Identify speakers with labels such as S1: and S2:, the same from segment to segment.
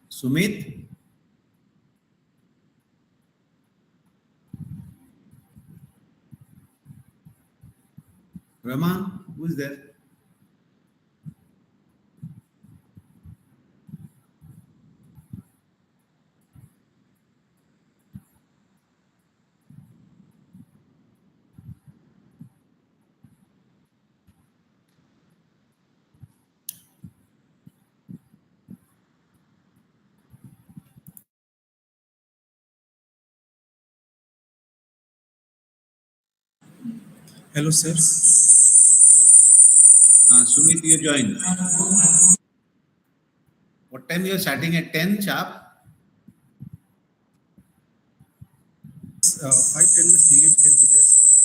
S1: Sumit, Rahman, who is there?
S2: Hello, sir.
S1: Sumit, you join. What time you are starting at 10 sharp?
S2: 5 10 minutes delay can be there, sir.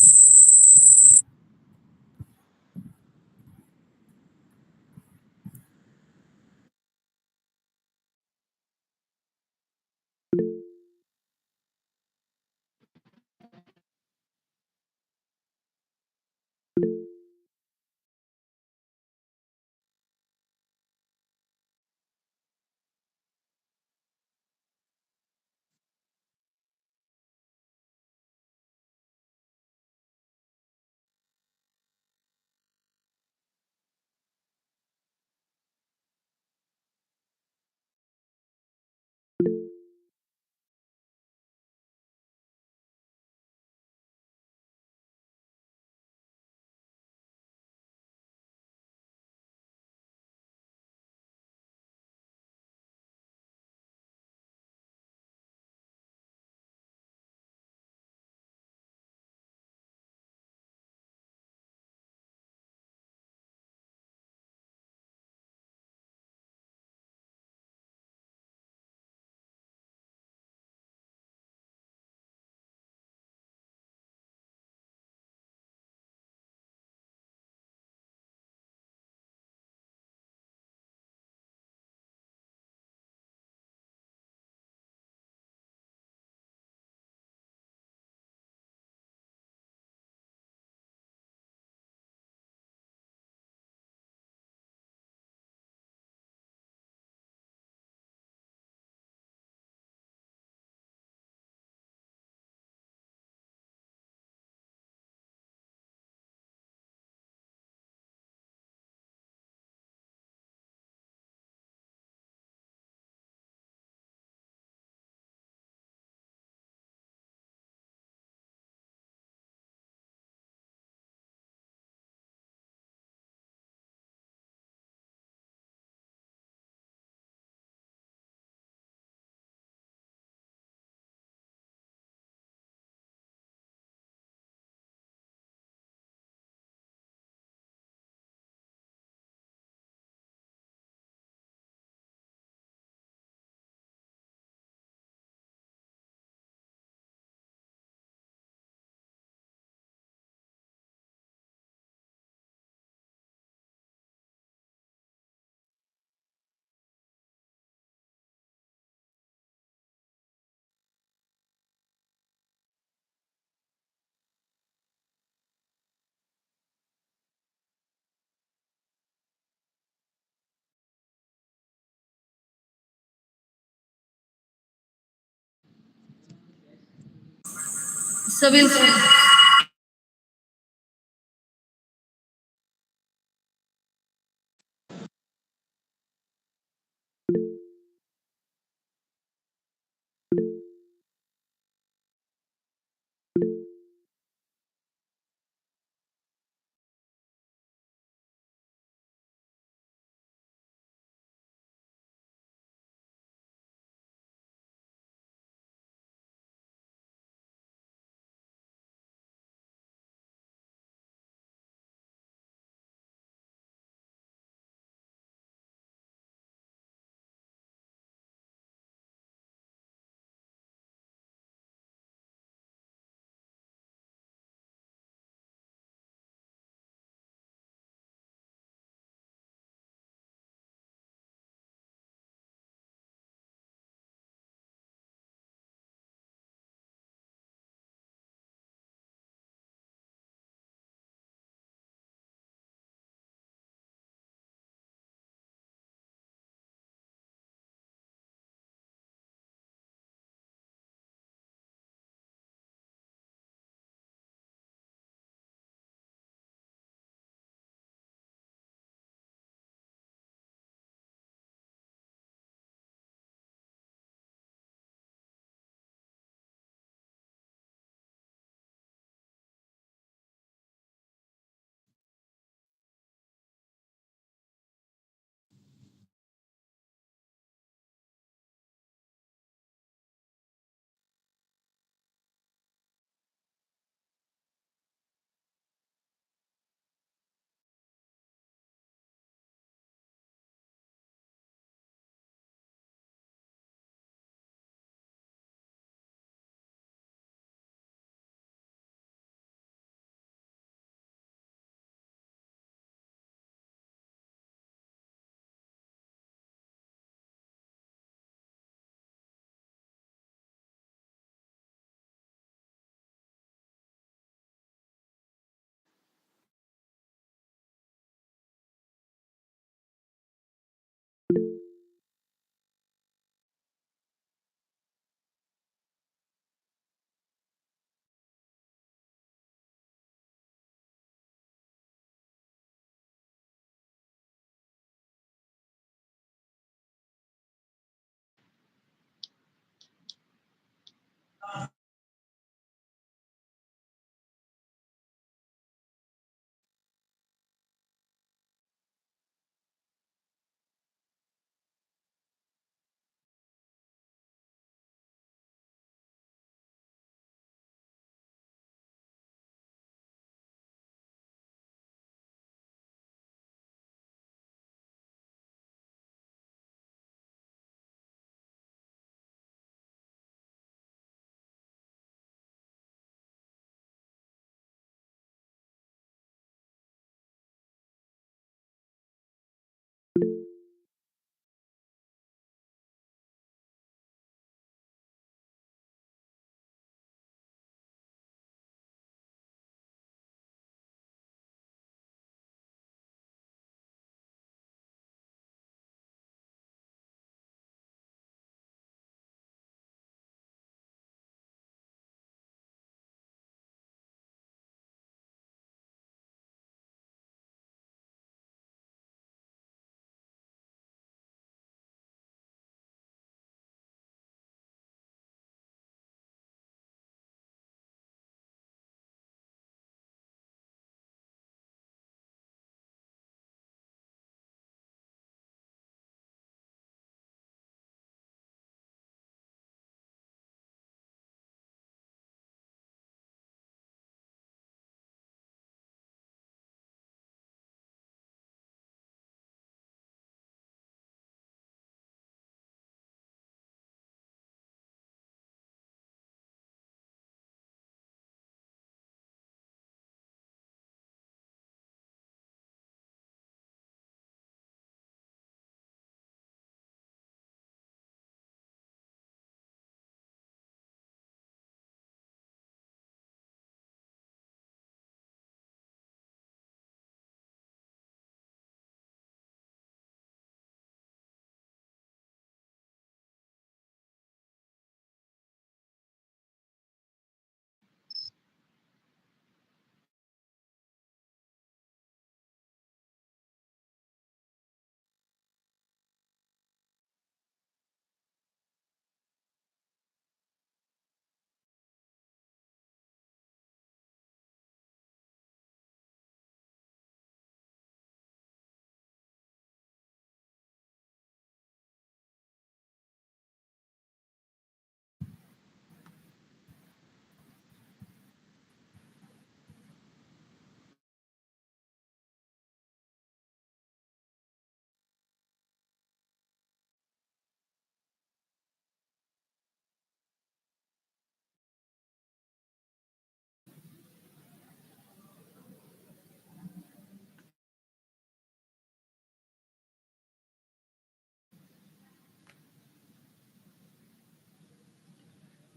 S3: So we'll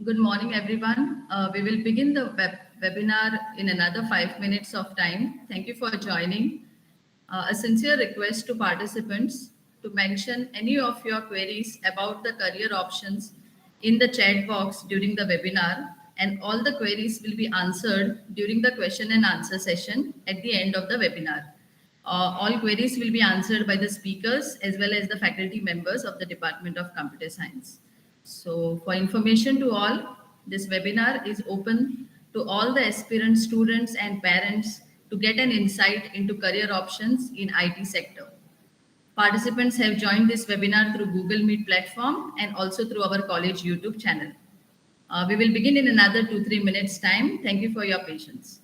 S3: Good morning, everyone. We will begin the webinar in another 5 minutes of time. Thank you for joining. A sincere request to participants to mention any of your queries about the career options in the chat box during the webinar, and all the queries will be answered during the question and answer session at the end of the webinar. All queries will be answered by the speakers as well as the faculty members of the Department of Computer Science. So for information to all, this webinar is open to all the aspirant students and parents to get an insight into career options in IT sector. Participants have joined this webinar through Google Meet platform and also through our college YouTube channel. We will begin in another 2-3 minutes time. Thank you for your patience.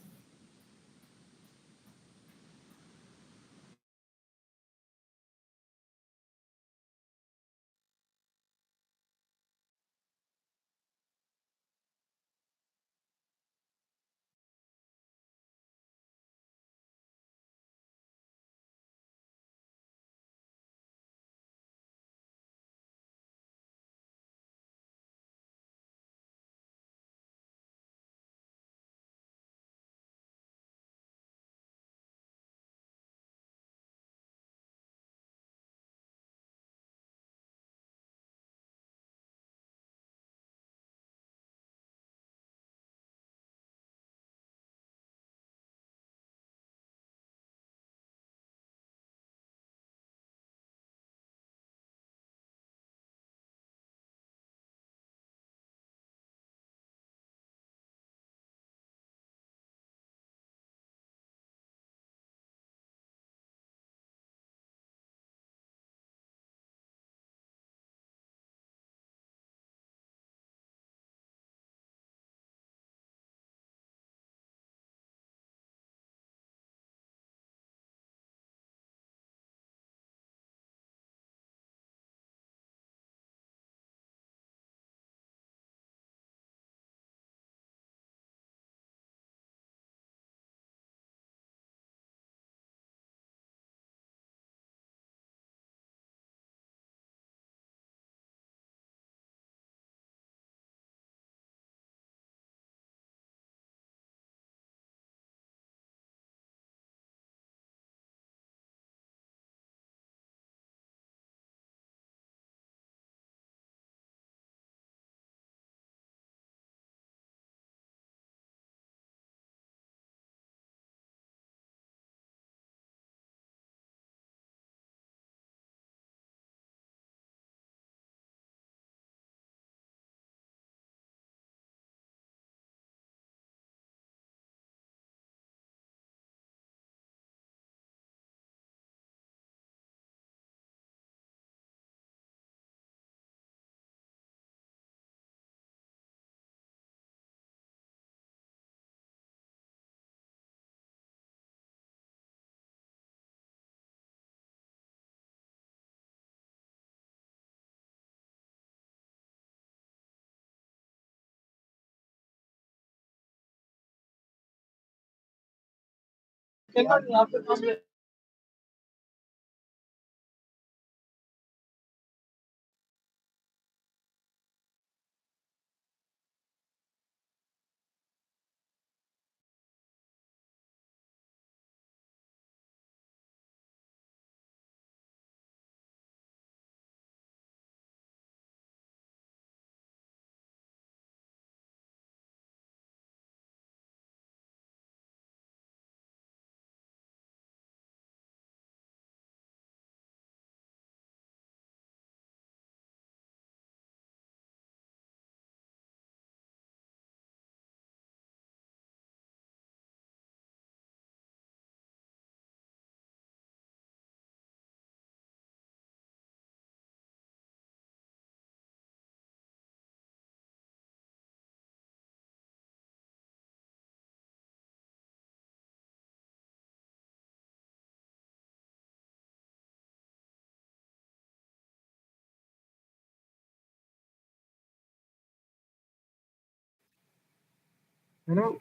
S2: Hello.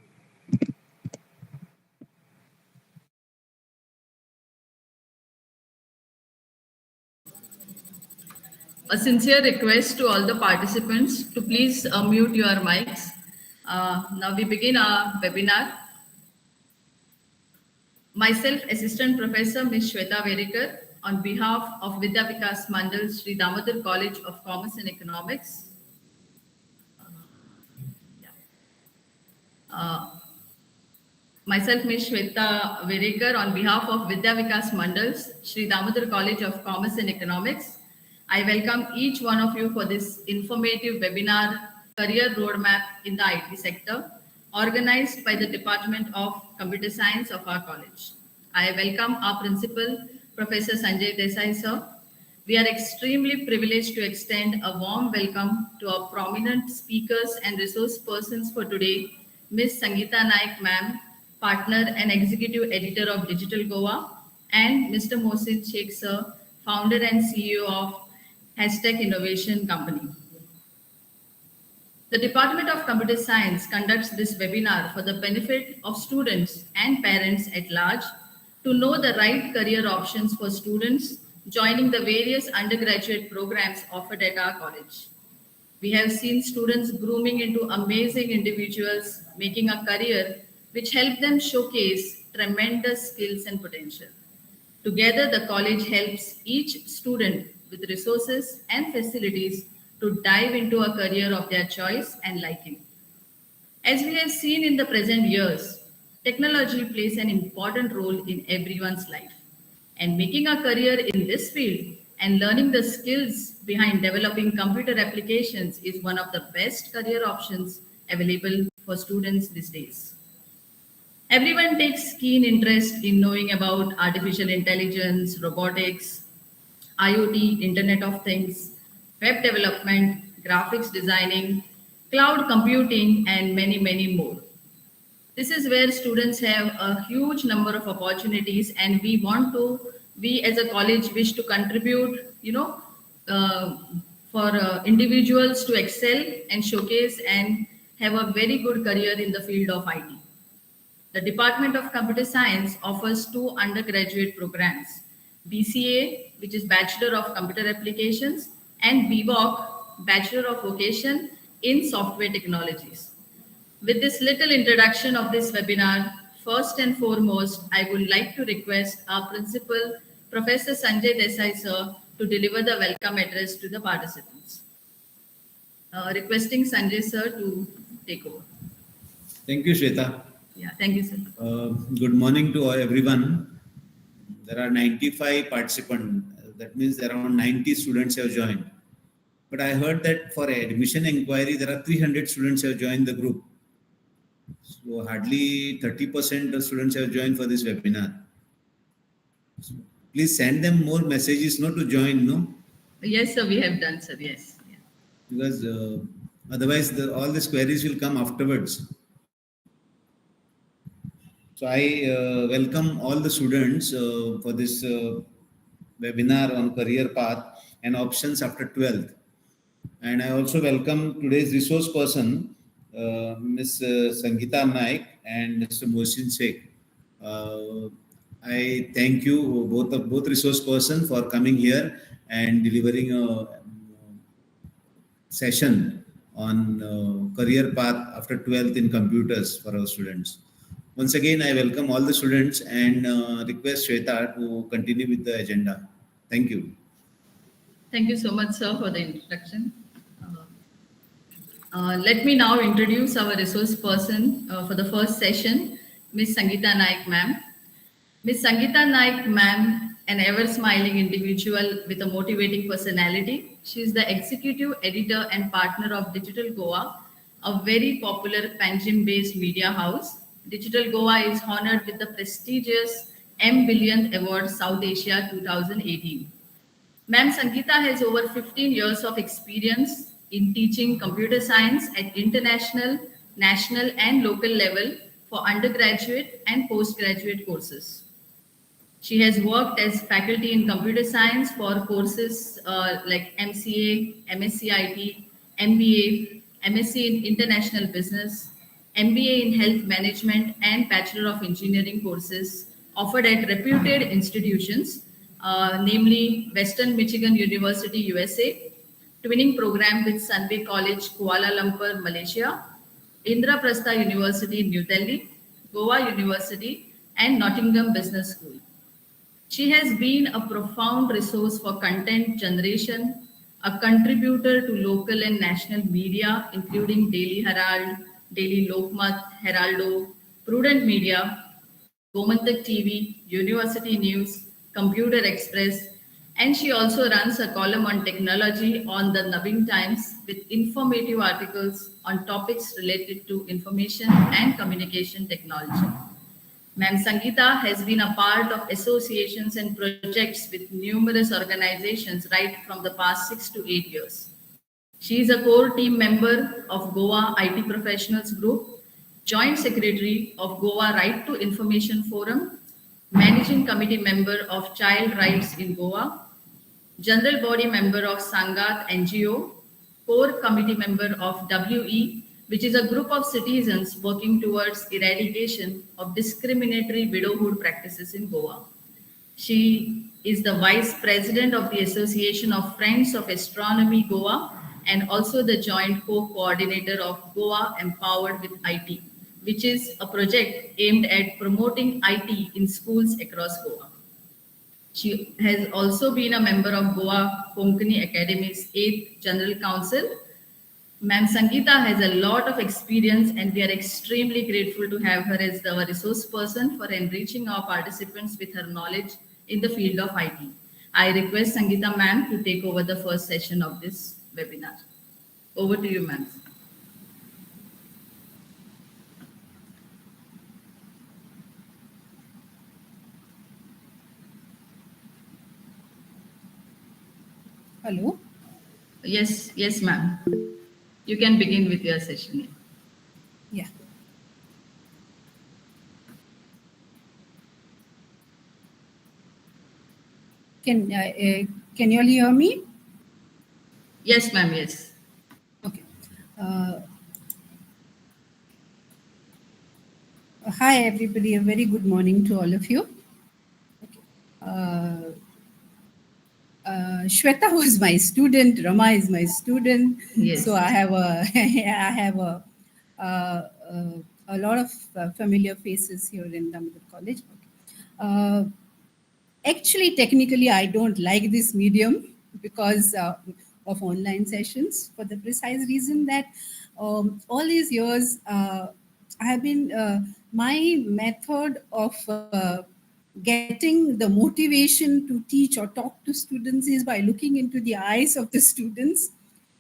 S3: A sincere request to all the participants to please mute your mics. Now we begin our webinar. Myself, Assistant Professor Ms. Shweta Verikar, on behalf of Vidya Vikas Mandal, Shree Damodar College of Commerce and Economics. Uh, Myself, Ms. Shweta Verikar, on behalf of Vidya Vikas Mandals, Shree Damodar College of Commerce and Economics, I welcome each one of you for this informative webinar, Career Roadmap in the IT Sector, organized by the Department of Computer Science of our college. I welcome our principal, Professor Sanjay Desai, sir. We are extremely privileged to extend a warm welcome to our prominent speakers and resource persons for today, Ms. Sangeeta Naik, ma'am, partner and executive editor of Digital Goa, and Mr. Mohsin Sheikh, sir, founder and CEO of Hashtag Innovation Company. The Department of Computer Science conducts this webinar for the benefit of students and parents at large to know the right career options for students joining the various undergraduate programs offered at our college. We have seen students grooming into amazing individuals making a career which help them showcase tremendous skills and potential. Together, the college helps each student with resources and facilities to dive into a career of their choice and liking. As we have seen in the present years, technology plays an important role in everyone's life. And making a career in this field and learning the skills behind developing computer applications is one of the best career options available for students these days. Everyone takes keen interest in knowing about artificial intelligence, robotics, IoT, Internet of Things, web development, graphics designing, cloud computing, and many, many more. This is where students have a huge number of opportunities, and we as a college wish to contribute, for individuals to excel and showcase and have a very good career in the field of IT. The Department of Computer Science offers two undergraduate programs, BCA, which is Bachelor of Computer Applications, and BVOC, Bachelor of Vocation in Software Technologies. With this little introduction of this webinar, first and foremost, I would like to request our principal, Professor Sanjay Desai, sir, to deliver the welcome address to the participants. Requesting Sanjay, sir, to take over.
S1: Thank you, Shweta.
S3: Yeah, thank you, sir.
S1: Good morning to everyone. There are 95 participants. That means around 90 students have joined. But I heard that for admission inquiry, there are 300 students have joined the group. So hardly 30% of students have joined for this webinar. So please send them more messages, to join, no?
S3: Yes, sir, we have done, sir. Yes. Yeah.
S1: Because otherwise all these queries will come afterwards. So I welcome all the students for this webinar on career path and options after 12th. And I also welcome today's resource person, Ms. Sangeeta Naik and Mr. Mohsin Sheikh. I thank you, both resource person, for coming here and delivering a session on career path after 12th in computers for our students. Once again, I welcome all the students and request Shweta to continue with the agenda. Thank you.
S3: Thank you so much, sir, for the introduction. Let me now introduce our resource person for the first session, Ms. Sangeeta Naik, ma'am. Ms. Sangeeta Naik, ma'am, an ever-smiling individual with a motivating personality. She is the executive editor and partner of Digital Goa, a very popular Panjim-based media house. Digital Goa is honored with the prestigious M. Billionth Award South Asia 2018. Ma'am Sangeeta has over 15 years of experience in teaching computer science at international, national, and local level for undergraduate and postgraduate courses. She has worked as faculty in computer science for courses like MCA, MSc IT, MBA, MSc in International Business, MBA in Health Management, and Bachelor of Engineering courses offered at reputed institutions, namely Western Michigan University, USA, twinning program with Sunway College, Kuala Lumpur, Malaysia, Indraprastha University, New Delhi, Goa University, and Nottingham Business School. She has been a profound resource for content generation, a contributor to local and national media, including Daily Herald, Daily Lokmat, Heraldo, Prudent Media, Gomantak TV, University News, Computer Express, and she also runs a column on technology on the Navin Times with informative articles on topics related to information and communication technology. Ma'am Sangeeta has been a part of associations and projects with numerous organizations right from the past 6 to 8 years. She is a core team member of Goa IT Professionals Group, Joint Secretary of Goa Right to Information Forum, Managing Committee member of Child Rights in Goa, General Body member of Sangat NGO, Core Committee member of WE, which is a group of citizens working towards eradication of discriminatory widowhood practices in Goa. She is the Vice President of the Association of Friends of Astronomy Goa and also the Joint Co-Coordinator of Goa Empowered with IT, which is a project aimed at promoting IT in schools across Goa. She has also been a member of Goa Konkani Academy's 8th General Council. Ma'am Sangeeta has a lot of experience and we are extremely grateful to have her as our resource person for enriching our participants with her knowledge in the field of IT. I request Sangeeta ma'am to take over the first session of this webinar. Over to you, ma'am.
S4: Hello.
S3: Yes, ma'am. You can begin with your session.
S4: Yeah. Can you all hear me?
S3: Yes, ma'am. Yes.
S4: Okay. Hi, everybody. A very good morning to all of you. Okay. Shweta was my student. Rama is my student.
S3: Yes.
S4: So I have a lot of familiar faces here in Damodar College. Okay. Actually, technically, I don't like this medium because of online sessions for the precise reason that all these years I have been my method of getting the motivation to teach or talk to students is by looking into the eyes of the students.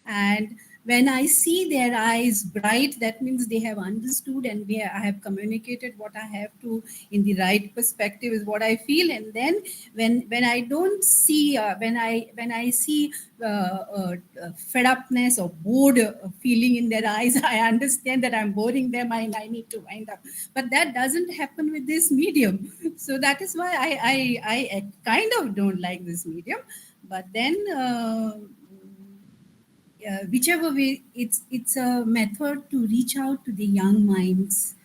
S4: And when I see their eyes bright, that means they have understood and I have communicated what I have to in the right perspective is what I feel. And then when I don't see when I see fed upness or bored feeling in their eyes, I understand that I'm boring them and I need to wind up. But that doesn't happen with this medium. So that is why I kind of don't like this medium. But then whichever way, it's a method to reach out to the young minds,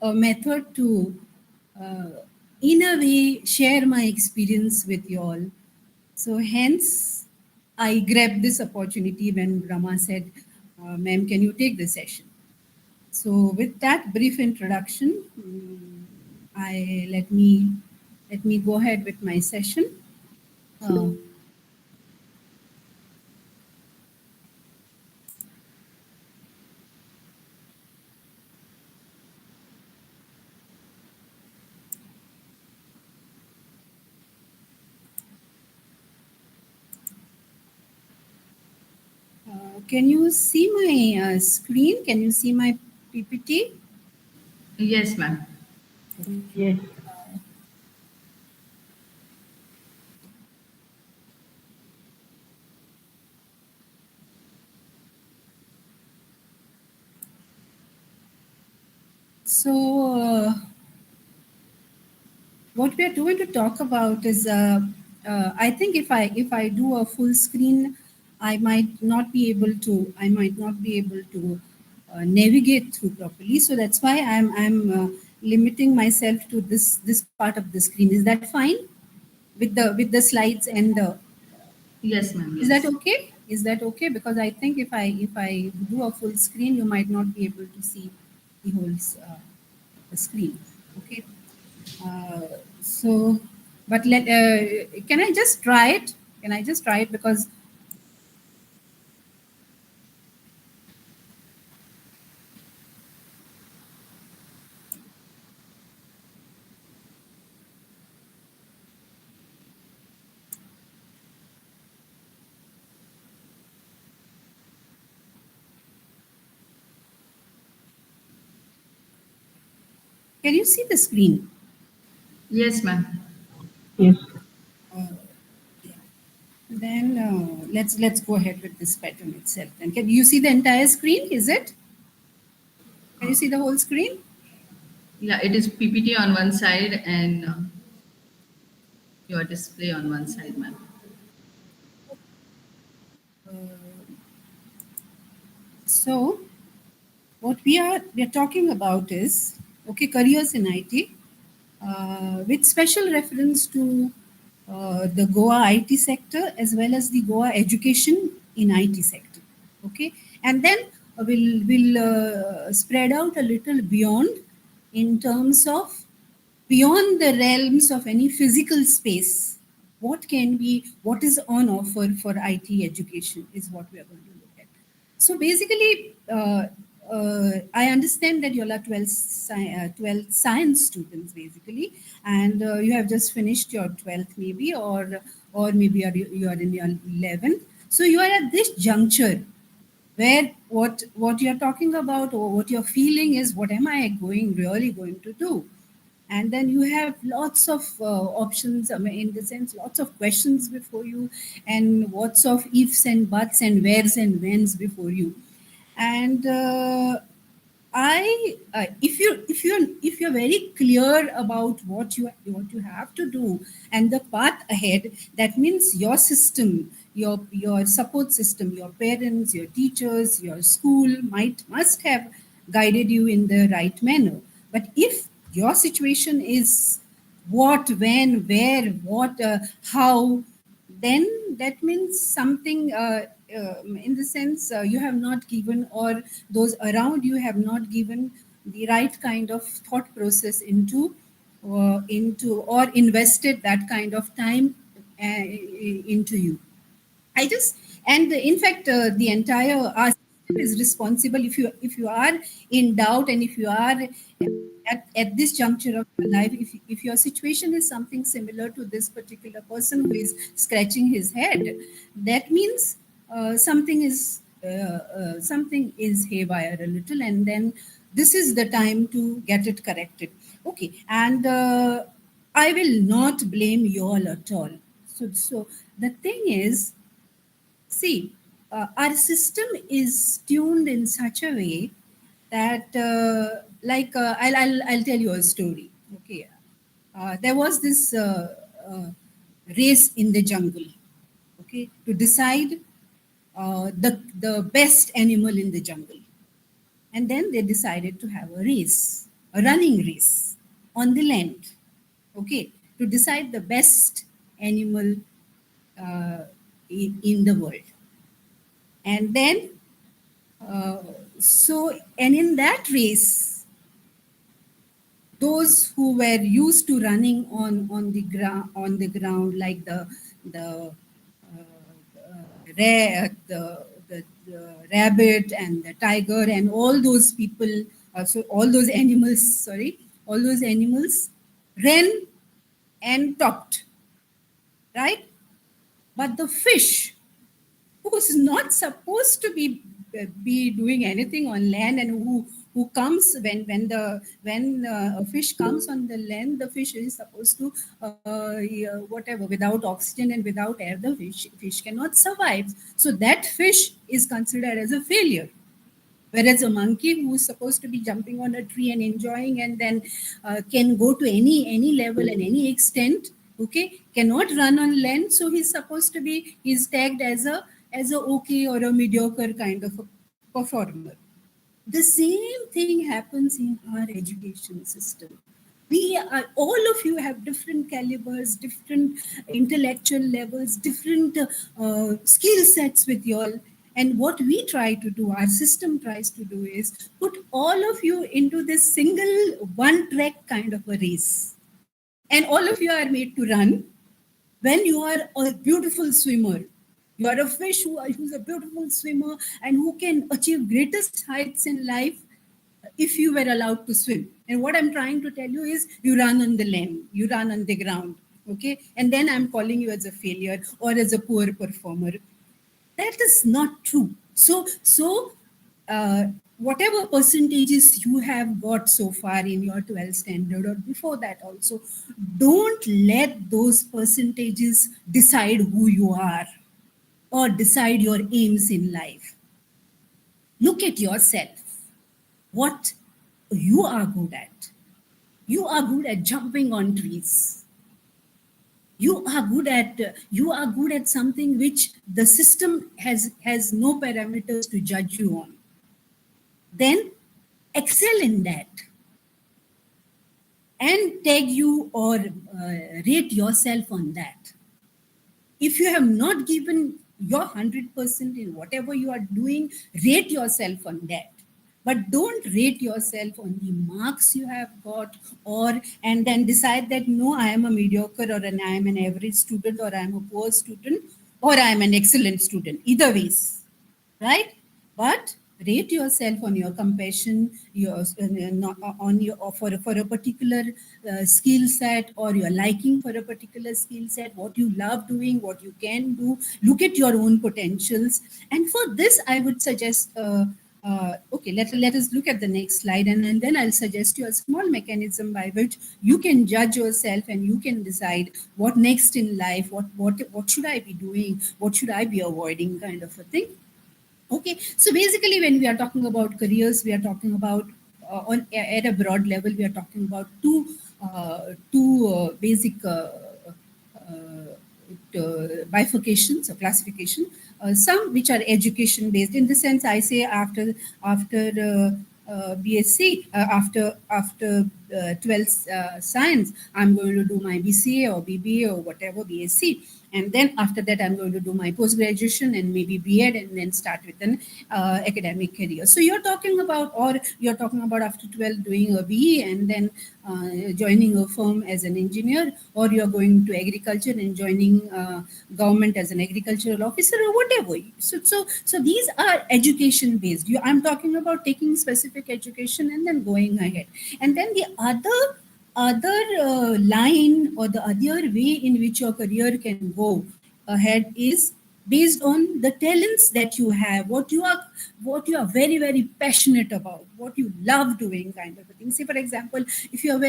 S4: a method to, in a way, share my experience with you all. So hence, I grabbed this opportunity when Rama said, "Ma'am, can you take the session?" So with that brief introduction, let me go ahead with my session. Can you see my screen? Can you see my PPT?
S3: Yes, ma'am.
S4: Yes. So what we are going to talk about is, I think if I do a full screen, I might not be able to navigate through properly. So that's why I'm limiting myself to this part of the screen. Is that fine with the slides and?
S3: Yes, ma'am.
S4: Is that okay? Is that okay? Because I think if I do a full screen, you might not be able to see the whole the screen. Okay. Uh, so, but can I just try it? Can I just try it? Because can you see the screen?
S3: Yes, ma'am.
S4: Uh, yeah. Then let's go ahead with this pattern itself. Then can you see the entire screen? Is it? Can you see the whole screen?
S3: Yeah, it is PPT on one side and your display on one side, ma'am.
S4: Uh, so what we are talking about is okay, careers in IT with special reference to the Goa IT sector as well as the Goa education in IT sector. Okay, and then we'll spread out a little beyond in terms of beyond the realms of any physical space. What is on offer for IT education is what we are going to look at. So basically, I understand that you all are 12th science students basically, and you have just finished your 12th maybe, or maybe you are in your 11th. So you are at this juncture where what you're talking about or what you're feeling is, what am I really going to do? And then you have lots of options, I mean, in the sense lots of questions before you, and lots of ifs and buts and wheres and whens before you. And if you're very clear about what you have to do and the path ahead, that means your system, your support system, your parents, your teachers, your school must have guided you in the right manner. But if your situation is what, when, where, what, how, then that means something in the sense you have not given, or those around you have not given the right kind of thought process into or invested that kind of time into you. I just, and in fact, the entire our system is responsible. If you are in doubt, and if you are at this juncture of your life, if your situation is something similar to this particular person who is scratching his head, that means something is haywire a little, and then this is the time to get it corrected. Okay, and I will not blame you all at all. So the thing is, see, our system is tuned in such a way that, I'll tell you a story. Okay, there was this race in the jungle. Okay, to decide the best animal in the jungle, and then they decided to have a race, a running race on the land. Okay, to decide the best animal uh, in the world. And then uh, and in that race, those who were used to running on the ground, like the the rabbit and the tiger and all those people, so all those animals, sorry, all those animals ran and topped, right? But the fish, who's not supposed to be doing anything on land, and who comes when a fish comes on the land, the fish is supposed to yeah, whatever, without oxygen and without air, the fish cannot survive. So that fish is considered as a failure. Whereas a monkey who is supposed to be jumping on a tree and enjoying, and then can go to any level and any extent, okay, cannot run on land, so he's tagged as a okay or a mediocre kind of a performer. The same thing happens in our education system. We are, all of you have different calibers, different intellectual levels, different skill sets with you all. And what we try to do, our system tries to do, is put all of you into this single one track kind of a race. And all of you are made to run. When you are a beautiful swimmer, you are a fish who's a beautiful swimmer and who can achieve greatest heights in life if you were allowed to swim. And what I'm trying to tell you is you run on the land, you run on the ground, okay? And then I'm calling you as a failure or as a poor performer. That is not true. So whatever percentages you have got so far in your 12th standard or before that also, don't let those percentages decide who you are or decide your aims in life. Look at yourself. What you are good at. You are good at jumping on trees. You are good at something which the system has no parameters to judge you on. Then excel in that and tag you or rate yourself on that. If you have not given your 100% in whatever you are doing, rate yourself on that. But don't rate yourself on the marks you have got, or and then decide that no, I am a mediocre, or I am an average student, or I am a poor student, or I am an excellent student. Either ways, right? But rate yourself on your compassion, your on your for a particular skill set, or your liking for a particular skill set, what you love doing, what you can do. Look at your own potentials, and for this, I would suggest. Okay, let us look at the next slide, and then I'll suggest you a small mechanism by which you can judge yourself and you can decide what next in life, what should I be doing, what should I be avoiding, kind of a thing. Okay, so basically, when we are talking about careers, we are talking about at a broad level, we are talking about two basic bifurcations or classification. Some which are education based. In the sense, I say after BSc, after 12th science, I'm going to do my BCA or BBA or whatever BSc, and then after that I'm going to do my post graduation and maybe B.Ed, and then start with an academic career. So you're talking about, or you're talking about after 12 doing a BE and then joining a firm as an engineer, or you're going to agriculture and joining government as an agricultural officer or whatever. So these are education based. I'm talking about taking specific education and then going ahead. And then the other line or the other way in which your career can go ahead is based on the talents that you have, what you are very, very passionate about, what you love doing, kind of a thing. Say, for example, if you are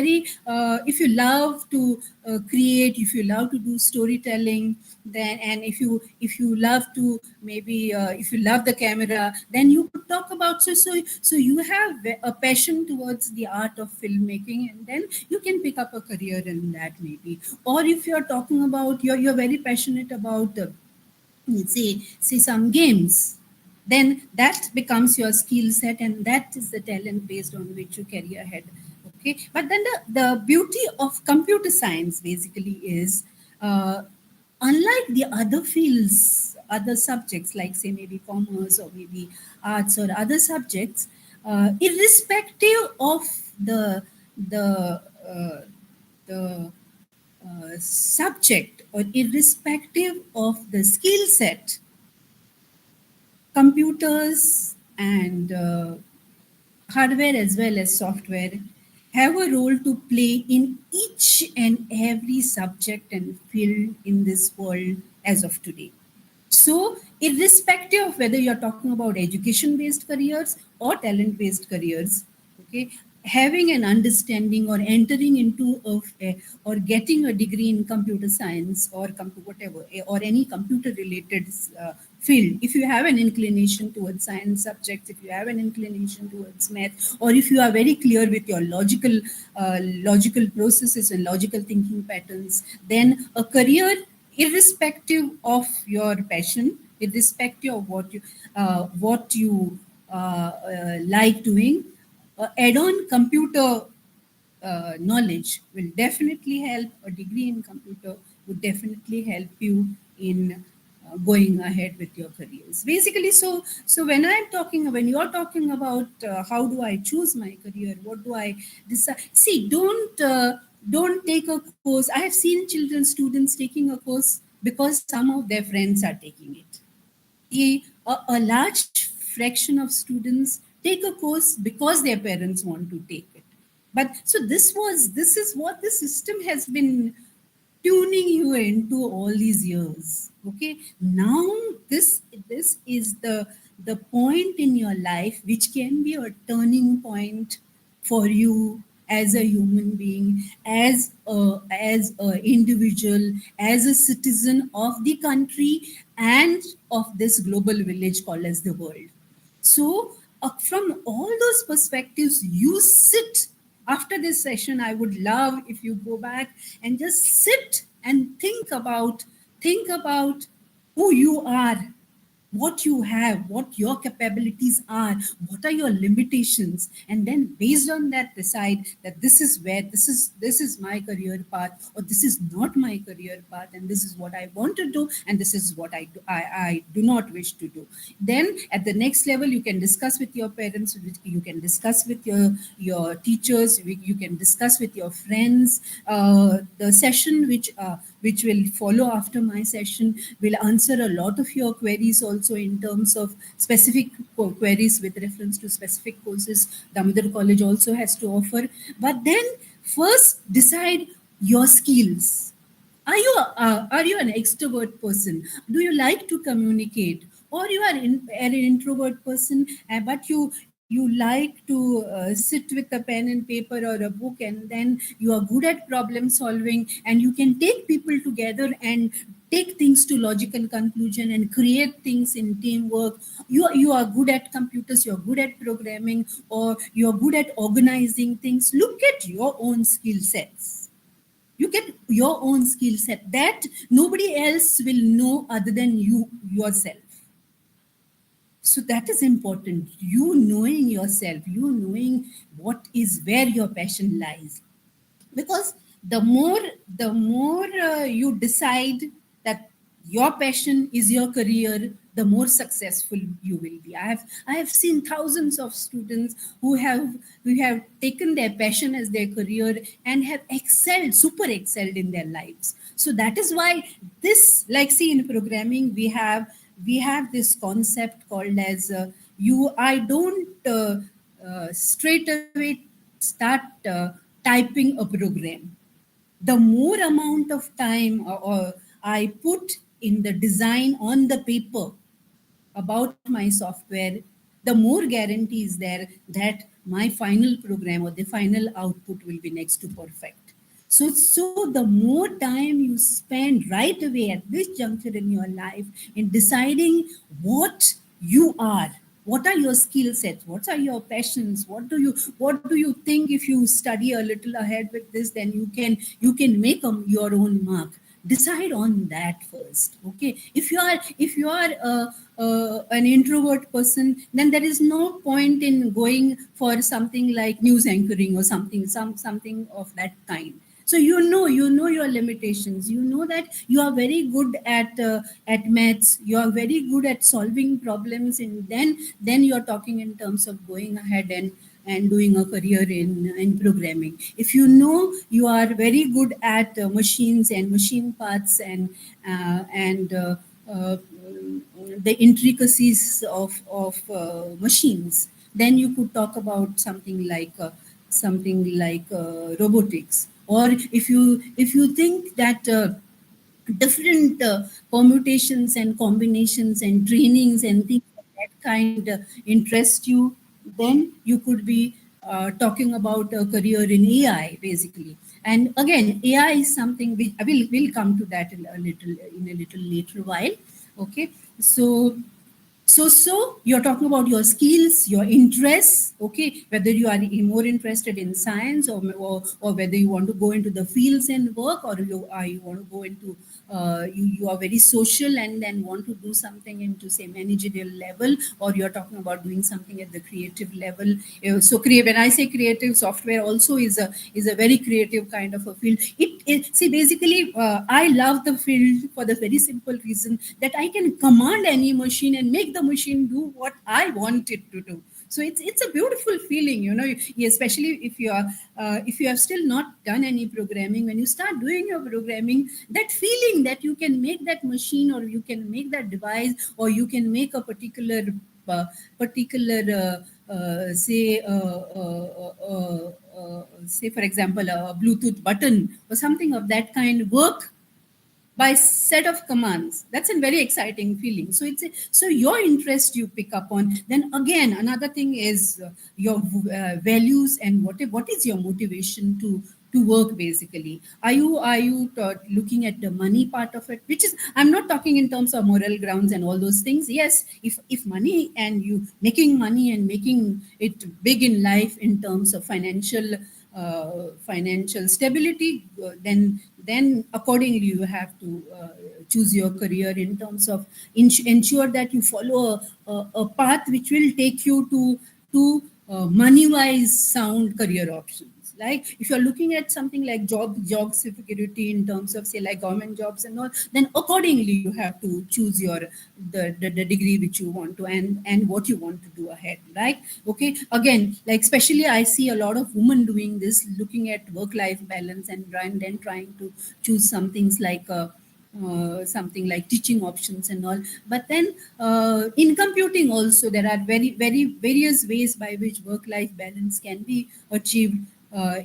S4: if you love to create, if you love to do storytelling, then, and if you love to maybe if you love the camera, then you could talk about, so you have a passion towards the art of filmmaking, and then you can pick up a career in that maybe. Or if you're talking about, you're very passionate about say some games, then that becomes your skill set, and that is the talent based on which you carry ahead. Okay, but then the beauty of computer science basically is, unlike the other fields, other subjects like say maybe commerce or maybe arts or other subjects, irrespective of the subject, or irrespective of the skill set, computers and hardware as well as software have a role to play in each and every subject and field in this world as of today. So, irrespective of whether you're talking about education-based careers or talent-based careers, okay, having an understanding or entering into or getting a degree in computer science or whatever, or any computer-related field, if you have an inclination towards science subjects, if you have an inclination towards math, or if you are very clear with your logical processes and logical thinking patterns, then a career, irrespective of your passion, irrespective of what you like doing, add-on computer knowledge will definitely help. A degree in computer would definitely help you in going ahead with your careers. Basically, so when you're talking about how do I choose my career, what do I decide? See, don't take a course. I have seen children, students taking a course because some of their friends are taking it. A large fraction of students take a course because their parents want to take it. But so this is what the system has been tuning you into all these years. Okay, now this is the point in your life which can be a turning point for you as a human being, as a individual, as a citizen of the country and of this global village called as the world. So, from all those perspectives, you sit after this session. I would love if you go back and just sit and think about who you are, what you have, what your capabilities are, what are your limitations, and then based on that decide that this is my career path, or this is not my career path, and this is what I want to do, and this is what I do not wish to do. Then at the next level, you can discuss with your parents, you can discuss with your teachers, you can discuss with your friends. The session which will follow after my session will answer a lot of your queries also in terms of specific queries with reference to specific courses Damodar College also has to offer. But then first decide your skills. Are you an extrovert person? Do you like to communicate? Or you are an introvert person, but you like to sit with a pen and paper or a book, and then you are good at problem solving, and you can take people together and take things to logical conclusion and create things in teamwork. You are good at computers, you're good at programming, or you're good at organizing things. Look at your own skill sets. You get your own skill set that nobody else will know other than you yourself. So that is important. You knowing yourself, you knowing what is where your passion lies. Because the more you decide that your passion is your career, the more successful you will be. I have seen thousands of students who have taken their passion as their career and have excelled, super excelled in their lives. So that is why this, like, see, in programming we have this concept called as you I don't straight away start typing a program. The more amount of time or I put in the design on the paper about my software, the more guarantee is there that my final program or the final output will be next to perfect. So the more time you spend right away at this juncture in your life in deciding what you are, what are your skill sets, what are your passions, what do you think, if you study a little ahead with this, then you can make your own mark. Decide on that first. Okay, if you are an introvert person, then there is no point in going for something like news anchoring or something of that kind. So you know your limitations. You know that you are very good at maths, you are very good at solving problems, and then you're talking in terms of going ahead and doing a career in programming. If you know you are very good at machines and machine parts and uh, the intricacies of machines, then you could talk about something like robotics. Or if you think that different permutations and combinations and trainings and things of that kind interest you, then you could be talking about a career in AI, basically. And again, AI is something which I will come to that in a little later while. Okay, so So you're talking about your skills, your interests, okay, whether you are more interested in science, or whether you want to go into the fields and work, or you want to go into, you are very social and then want to do something into, say, managerial level, or you're talking about doing something at the creative level. When I say creative, software also is a very creative kind of a field. See, basically, I love the field for the very simple reason that I can command any machine and make the machine do what I want it to do. So it's a beautiful feeling, especially if you have still not done any programming. When you start doing your programming, that feeling that you can make that machine, or you can make that device, or you can make a uh, particular say, for example, a Bluetooth button or something of that kind work by set of commands. That's a very exciting feeling. So your interest you pick up on. Then again, another thing is your values, and what is your motivation to work. Basically, are you looking at the money part of it, which is, I'm not talking in terms of moral grounds and all those things. Yes, if money, and you making money and making it big in life in terms of financial stability, then accordingly you have to choose your career in terms of ensure that you follow a path which will take you to money wise sound career options. Like if you're looking at something like job security in terms of, say, like government jobs and all, then accordingly you have to choose the degree which you want to, and what you want to do ahead, right? Okay, again, like especially I see a lot of women doing this, looking at work life balance, and then trying to choose some things like something like teaching options and all. But then in computing also, there are very various ways by which work life balance can be achieved,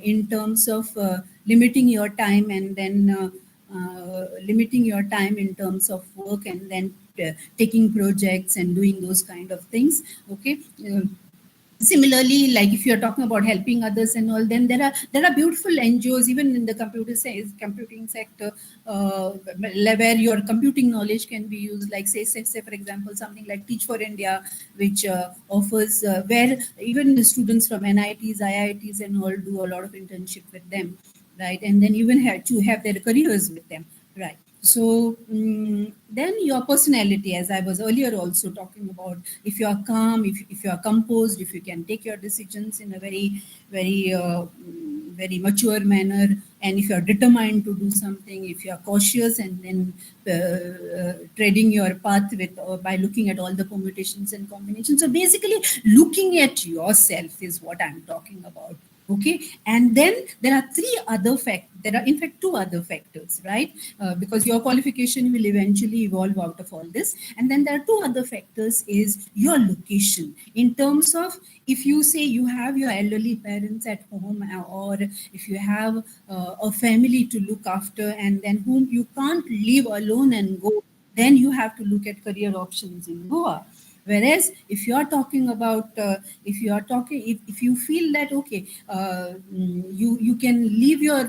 S4: in terms of limiting your time, and then limiting your time in terms of work, and then taking projects and doing those kind of things. Okay. Similarly, like if you're talking about helping others and all, then there are beautiful NGOs even in the computing sector, where your computing knowledge can be used, like say for example something like Teach for India, which offers, where even the students from NITs, IITs and all do a lot of internship with them, right? And then even have to have their careers with them, right? So then your personality, as I was earlier also talking about, if you are calm, if you are composed, if you can take your decisions in a very mature manner, and if you are determined to do something, if you are cautious, and then treading your path with, by looking at all the permutations and combinations. So basically, looking at yourself is what I'm talking about. Okay, and then there are in fact two other factors, right? Because your qualification will eventually evolve out of all this. And then there are two other factors, is your location, in terms of, if you say you have your elderly parents at home, or if you have a family to look after, and then whom you can't leave alone and go, then you have to look at career options in Goa. Whereas if you are talking about, if you feel that, okay, you can leave your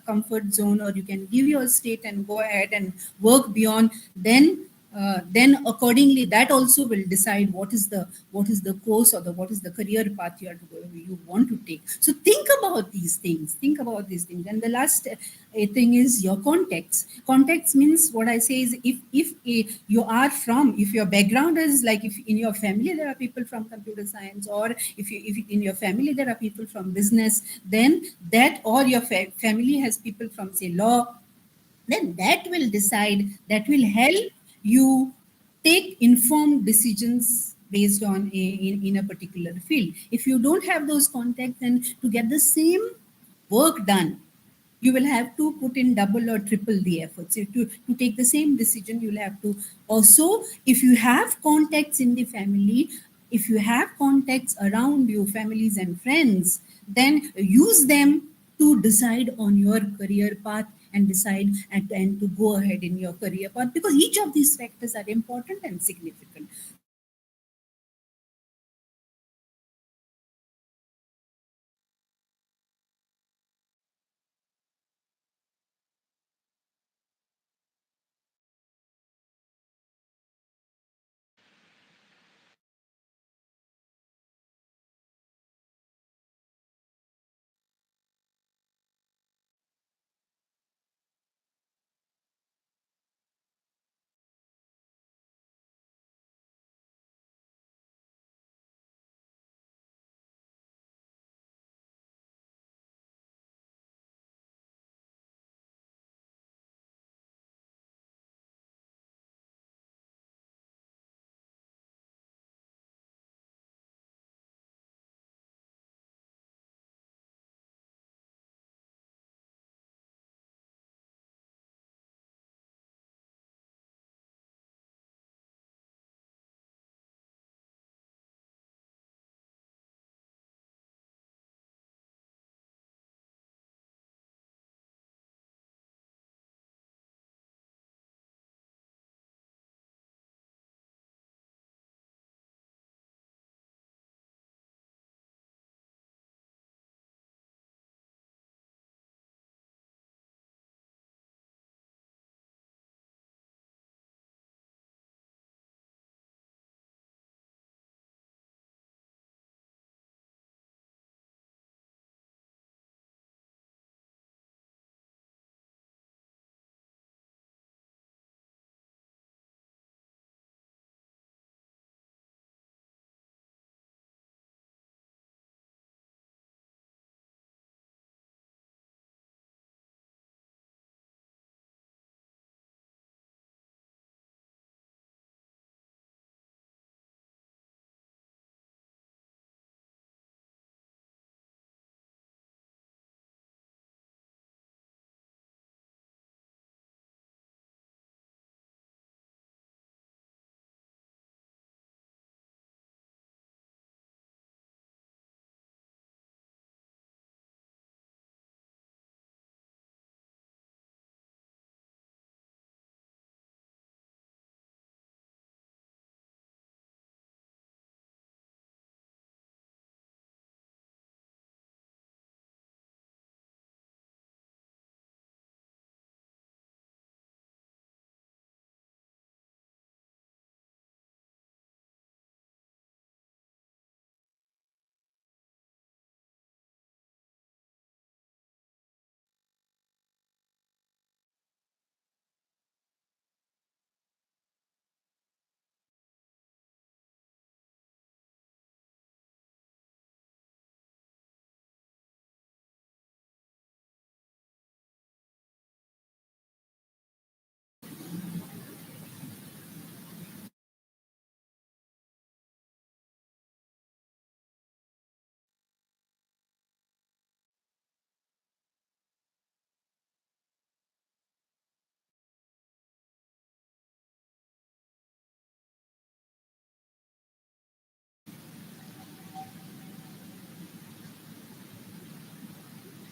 S4: comfort zone, or you can leave your state and go ahead and work beyond, then accordingly that also will decide what is the course, or what is the career path you want to take. So think about these things. And the last thing is your context means, what I say is, if your background is like, if in your family there are people from computer science, or if in your family there are people from business, then that, or your family has people from, say, law, then that will help you take informed decisions based on in a particular field. If you don't have those contacts, then to get the same work done, you will have to put in double or triple the efforts. To take the same decision, you'll have to also, if you have contacts in the family, if you have contacts around you, families and friends, then use them to decide on your career path, and decide and to go ahead in your career path, because each of these factors are important and significant.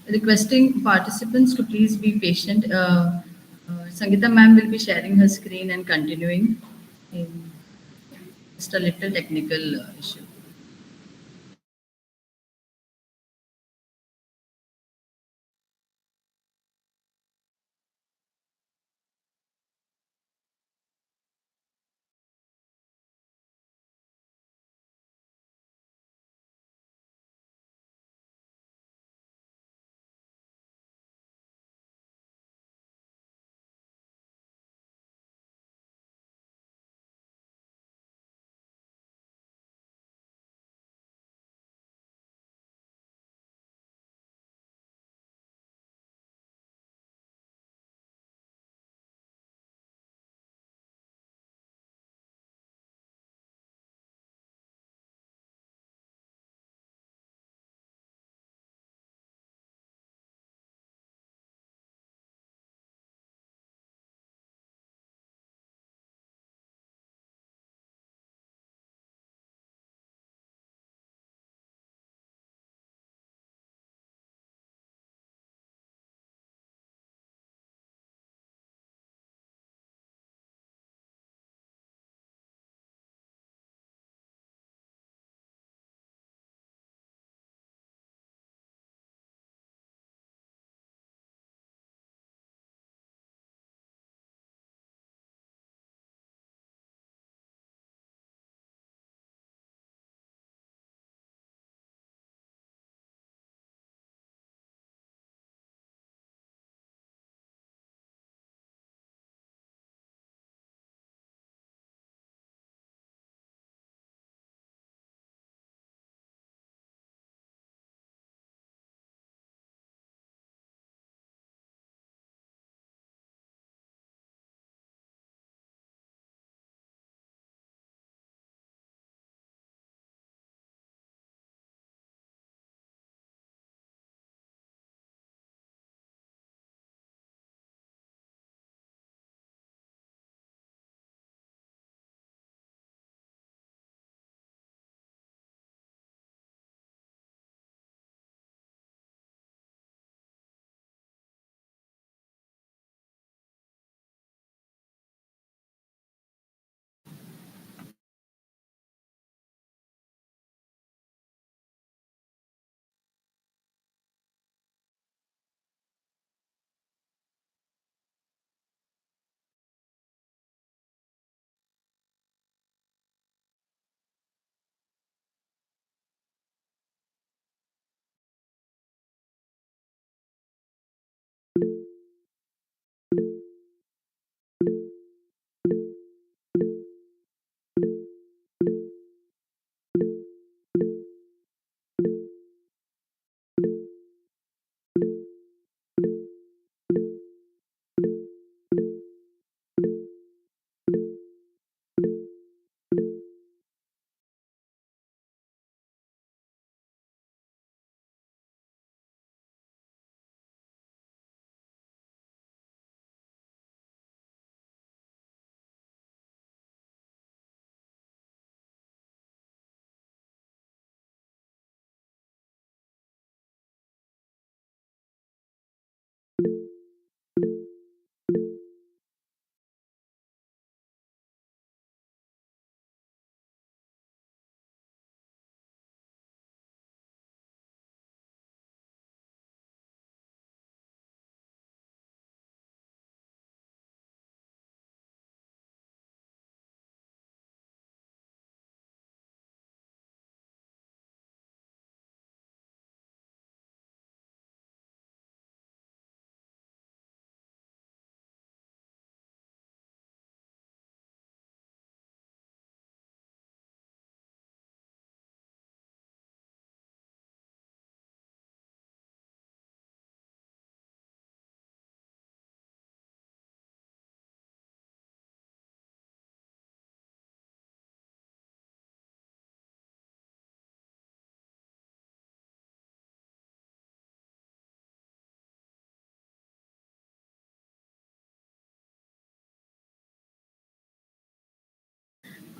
S3: Requesting participants to please be patient. Sangeeta ma'am will be sharing her screen and continuing in just a little technical issue.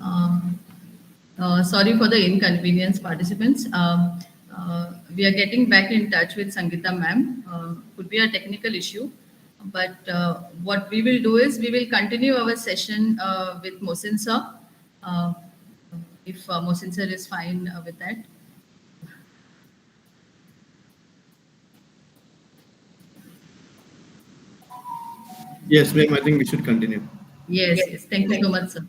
S3: Um, Sorry for the inconvenience, participants. We are getting back in touch with Sangeeta ma'am. Could be a technical issue, but what we will do is we will continue our session with Mohsin sir. Uh, if Mohsin sir is fine with that.
S5: Yes, ma'am. I think we should continue.
S3: Yes, yes. Thank you so much, sir.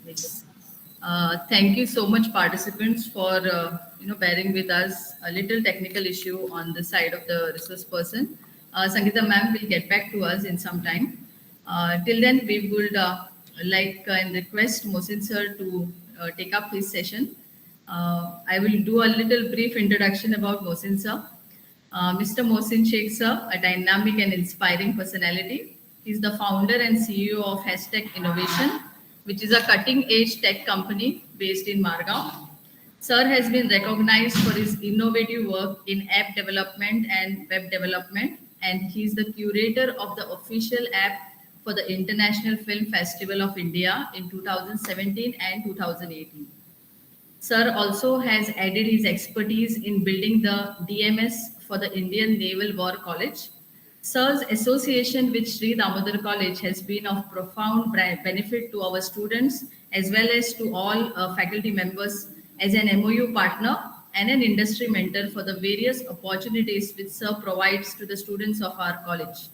S3: Yes. Thank you so much, participants, for bearing with us a little technical issue on the side of the resource person. Sangeeta ma'am will get back to us in some time. Till then, we would like and request Mohsin sir to take up his session. I will do a little brief introduction about Mohsin sir. Mr. Mohsin Sheikh sir, a dynamic and inspiring personality. He's the founder and CEO of Hashtag Innovation, which is a cutting-edge tech company based in Margao. Sir has been recognized for his innovative work in app development and web development, and he's the curator of the official app for the International Film Festival of India in 2017 and 2018. Sir also has added his expertise in building the DMS for the Indian Naval War College. Sir's association with Shree Damodar College has been of profound benefit to our students as well as to all faculty members as an MOU partner and an industry mentor for the various opportunities which Sir provides to the students of our college.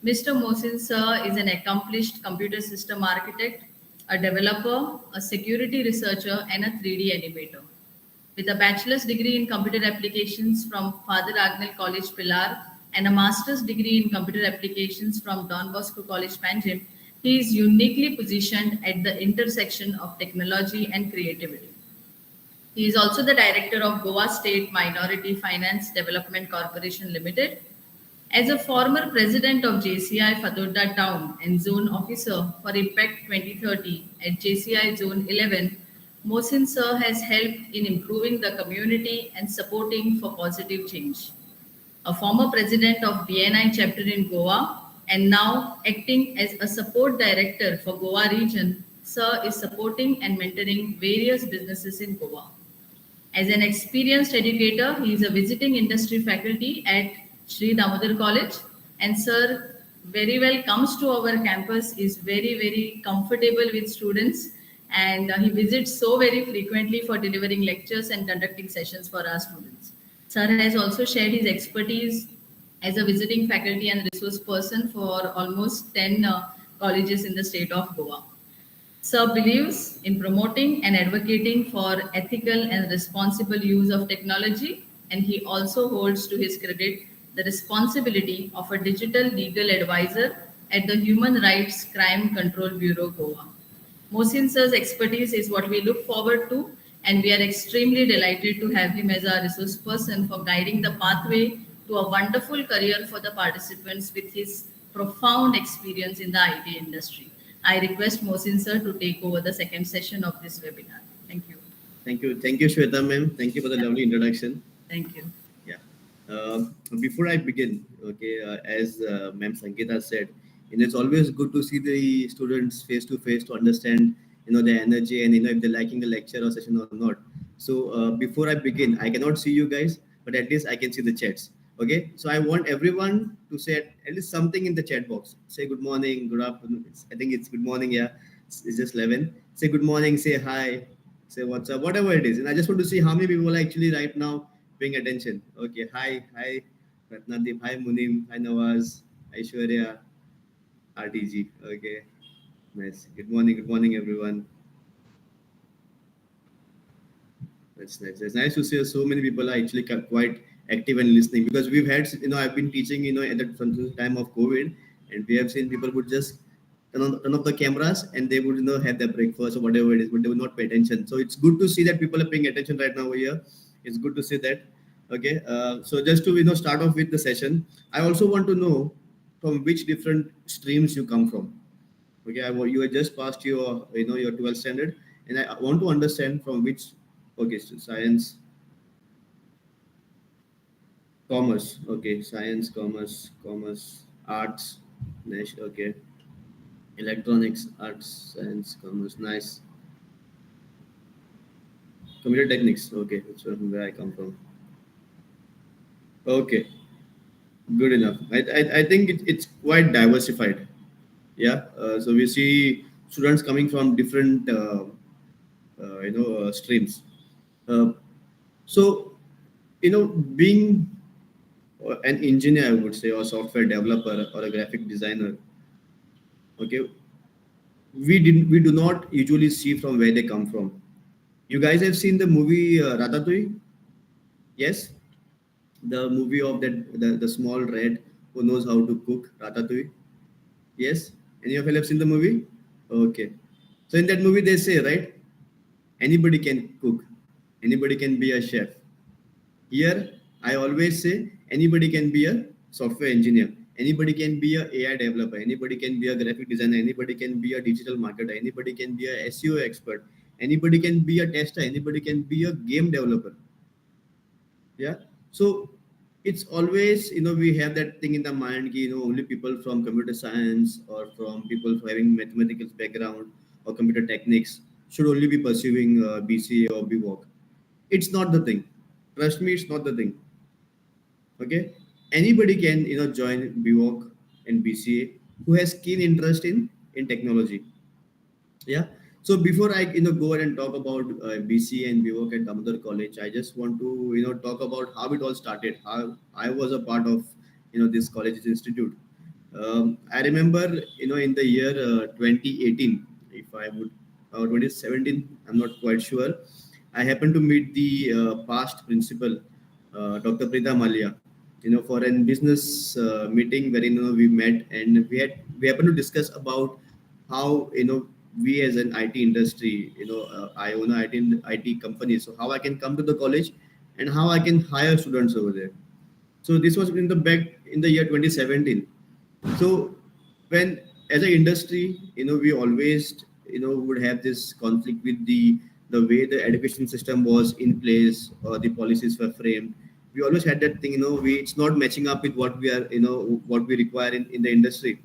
S3: Mr. Mohsin Sir is an accomplished computer system architect, a developer, a security researcher, and a 3D animator. With a bachelor's degree in computer applications from Father Agnel College, Pilar, and a master's degree in computer applications from Don Bosco College, Panjim, he is uniquely positioned at the intersection of technology and creativity. He is also the director of Goa State Minority Finance Development Corporation Limited. As a former president of JCI Fatorda Town and Zone Officer for Impact 2030 at JCI Zone 11, Mohsin Sir has helped in improving the community and supporting for positive change. A former president of BNI chapter in Goa and now acting as a support director for Goa region, Sir is supporting and mentoring various businesses in Goa. As an experienced educator, he is a visiting industry faculty at Shree Damodar College, and Sir very well comes to our campus, is very, very comfortable with students, and he visits so very frequently for delivering lectures and conducting sessions for our students. Sir has also shared his expertise as a visiting faculty and resource person for almost 10 colleges in the state of Goa. Sir believes in promoting and advocating for ethical and responsible use of technology, and he also holds to his credit the responsibility of a digital legal advisor at the Human Rights Crime Control Bureau, Goa. Mohsin Sir's expertise is what we look forward to, and we are extremely delighted to have him as our resource person for guiding the pathway to a wonderful career for the participants with his profound experience in the IT industry. I request Mohsin Sir to take over the second session of this webinar. Thank you.
S5: Thank you. Thank you, Shweta ma'am. Thank you for the lovely introduction.
S3: Thank you.
S5: Yeah. Before I begin, okay, as ma'am Sangeeta said, it's always good to see the students face to face to understand, their energy and, if they're liking the lecture or session or not. So before I begin, I cannot see you guys, but at least I can see the chats. Okay, so I want everyone to say at least something in the chat box. Say good morning, good afternoon. I think it's good morning. Yeah, it's just 11. Say good morning. Say hi. Say what's up. Whatever it is. And I just want to see how many people are actually right now paying attention. Okay, hi, Ratnadeep. Hi, Munim. Hi, Nawaz. Aishwarya. RTG. Okay, nice. Good morning, everyone. That's nice. It's nice to see so many people are actually quite active and listening, because we've had, I've been teaching, at the from the time of COVID, and we have seen people would just turn off the cameras and they would, have their breakfast or whatever it is, but they would not pay attention. So it's good to see that people are paying attention right now over here. It's good to see that. Okay, so just to start off with the session, I also want to know from which different streams you come from. Okay, you had just passed your your 12th standard, and I want to understand from which. Okay, so science, commerce. Okay, science, commerce, arts. Nice. Okay, electronics, arts, science, commerce. Nice. Computer techniques. Okay, that's where I come from. Okay, good enough. I think it's quite diversified. Yeah, so we see students coming from different streams. Uh, so being an engineer, I would say, or software developer or a graphic designer. Okay, we do not usually see from where they come from. You guys have seen the movie Ratatouille? Yes, the movie of the small rat who knows how to cook Ratatouille. Yes, any of you have seen the movie? Okay, so in that movie they say, right, anybody can cook, anybody can be a chef. Here, I always say anybody can be a software engineer, anybody can be a AI developer, anybody can be a graphic designer, anybody can be a digital marketer, anybody can be a SEO expert, anybody can be a tester, anybody can be a game developer. Yeah. So it's always, we have that thing in the mind, only people from computer science or from people who having mathematical background or computer techniques should only be pursuing BCA or BWalk. It's not the thing. Trust me, it's not the thing. Okay. Anybody can, join BWalk and BCA who has keen interest in technology. Yeah. So before I go ahead and talk about BCA and BWalk at Damodar College, I just want to talk about how it all started. How I was a part of this college's institute. I remember in the year 2018, if I would, or 2017, I'm not quite sure. I happened to meet the past principal, Dr. Prita Malia, for a business meeting where we met and we happened to discuss about how we as an IT industry, I own an IT company, so how I can come to the college and how I can hire students over there. So this was in the back in the year 2017. So when as an industry, we always would have this conflict with the way the education system was in place or the policies were framed. We always had that thing, we it's not matching up with what we are, what we require in the industry.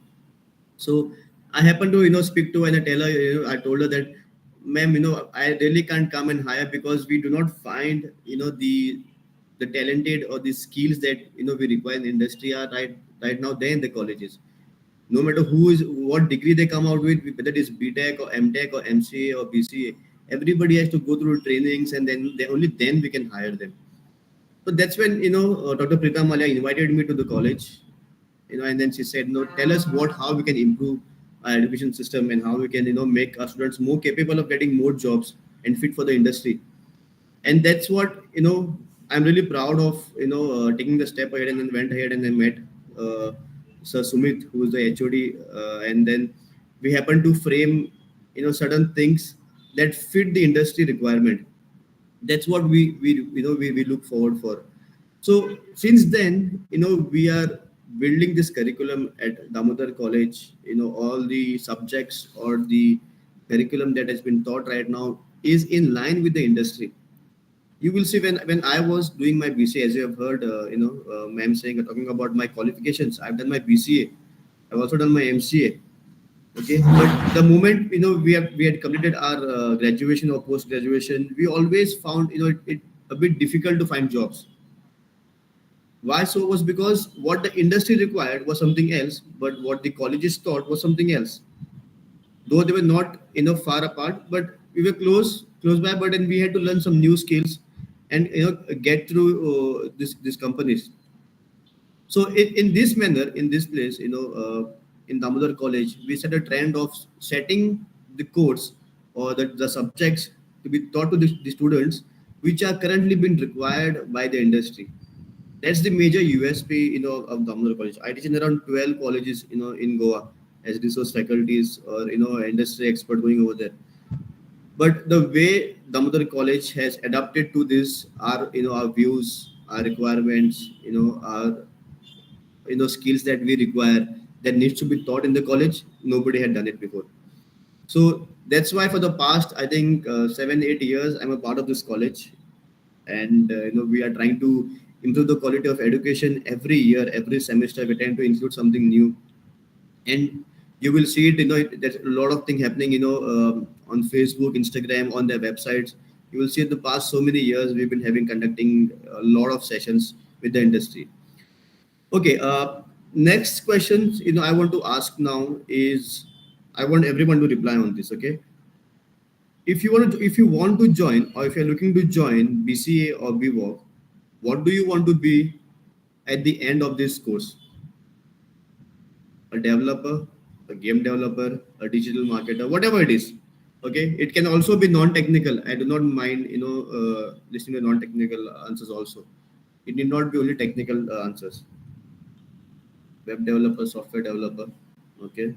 S5: So I happened to speak to and I tell her, I told her that, ma'am, I really can't come and hire because we do not find the talented or the skills that we require in the industry are right now there in the colleges. No matter who is what degree they come out with, whether it is BTech or MTech or MCA or BCA, everybody has to go through trainings and then only then we can hire them. So that's when Dr. Prita Malia invited me to the college, and then she said, no, tell us how we can improve our education system and how we can make our students more capable of getting more jobs and fit for the industry. And that's what I'm really proud of taking the step ahead and then went ahead and then met Sir Sumit, who is the HOD, and then we happened to frame certain things that fit the industry requirement. That's what we look forward for. So since then we are building this curriculum at Damodar College. All the subjects or the curriculum that has been taught right now is in line with the industry. You will see when I was doing my BCA, as you have heard ma'am saying, talking about my qualifications, I've done my BCA, I've also done my MCA. Okay, but the moment we had completed our graduation or post graduation, we always found it a bit difficult to find jobs. Why so? Was because what the industry required was something else, but what the colleges taught was something else. Though they were not far apart, but we were close by, but then we had to learn some new skills and get through these companies. So in this manner, in this place, in Damodar College, we set a trend of setting the course or the subjects to be taught to the students, which are currently being required by the industry. That's the major USP, of Damodar College. I teach in around 12 colleges, in Goa as resource faculties or, industry expert going over there. But the way Damodar College has adapted to this, our views, our requirements, our skills that we require that needs to be taught in the college. Nobody had done it before. So that's why for the past, I think 7-8 years, I'm a part of this college, and we are trying to improve the quality of education every year, every semester. We tend to include something new, and you will see it. There's a lot of thing happening. On Facebook, Instagram, on their websites. You will see in the past so many years we've been having conducting a lot of sessions with the industry. Okay. Next question, I want to ask now is, I want everyone to reply on this. Okay. If you want to join, or if you're looking to join BCA or BWOC, what do you want to be at the end of this course? A developer, a game developer, a digital marketer, whatever it is. Okay. It can also be non-technical. I do not mind, listening to non-technical answers also. It need not be only technical answers. Web developer, software developer. Okay.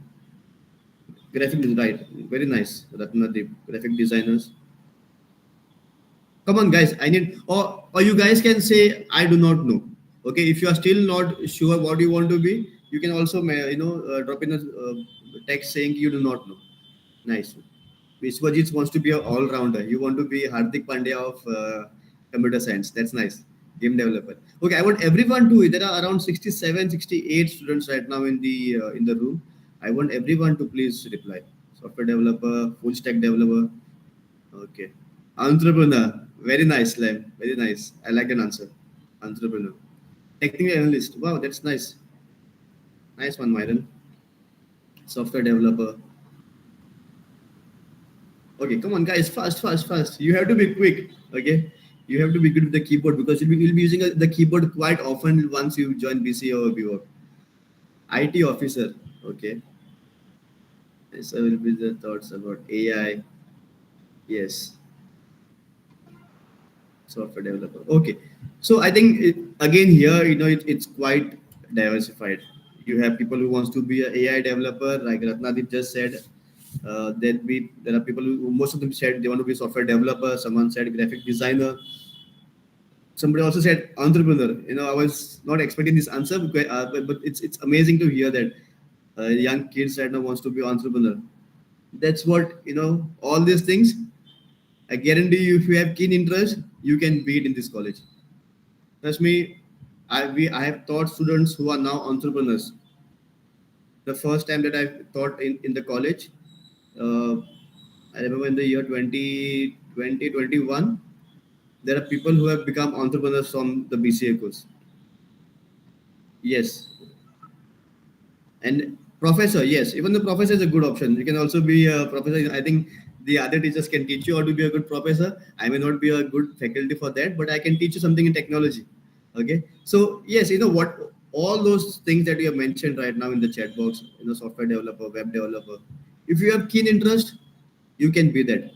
S5: Graphic design, right? Very nice. Ratnadeep, graphic designers. Come on, guys. I need, or you guys can say, I do not know. Okay. If you are still not sure what you want to be, you can also, drop in a text saying you do not know. Nice. Vishwajit wants to be an all-rounder. You want to be Hardik Pandya of computer science. That's nice. Game developer. Okay, I want everyone to. There are around 67, 68 students right now in the room. I want everyone to please reply. Software developer, full stack developer. Okay. Entrepreneur. Very nice, Lem. Very nice. I like an answer. Entrepreneur. Technical analyst. Wow, that's nice. Nice one, Myron. Software developer. Okay, come on, guys, fast, fast, fast. You have to be quick. Okay, you have to be good with the keyboard because you'll be using the keyboard quite often once you join BCA or BWOC. IT officer. Okay. So will be the thoughts about AI. Yes. Software developer. Okay. So I think again here, it's quite diversified. You have people who wants to be an AI developer, like Ratnadeep just said. There are people who, most of them said they want to be software developer. Someone said graphic designer. Somebody also said entrepreneur. I was not expecting this answer, because, but it's amazing to hear that young kids right now wants to be entrepreneur. That's what, all these things. I guarantee you, if you have keen interest, you can beat in this college. Trust me, I have taught students who are now entrepreneurs. The first time that I taught in the college, uh, I remember in the year 2021, there are people who have become entrepreneurs from the BCA course. Yes. And professor, yes, even the professor is a good option. You can also be a professor. I think the other teachers can teach you how to be a good professor. I may not be a good faculty for that, but I can teach you something in technology. Okay. So yes, what, all those things that you have mentioned right now in the chat box, software developer, web developer. If you have keen interest, you can be that.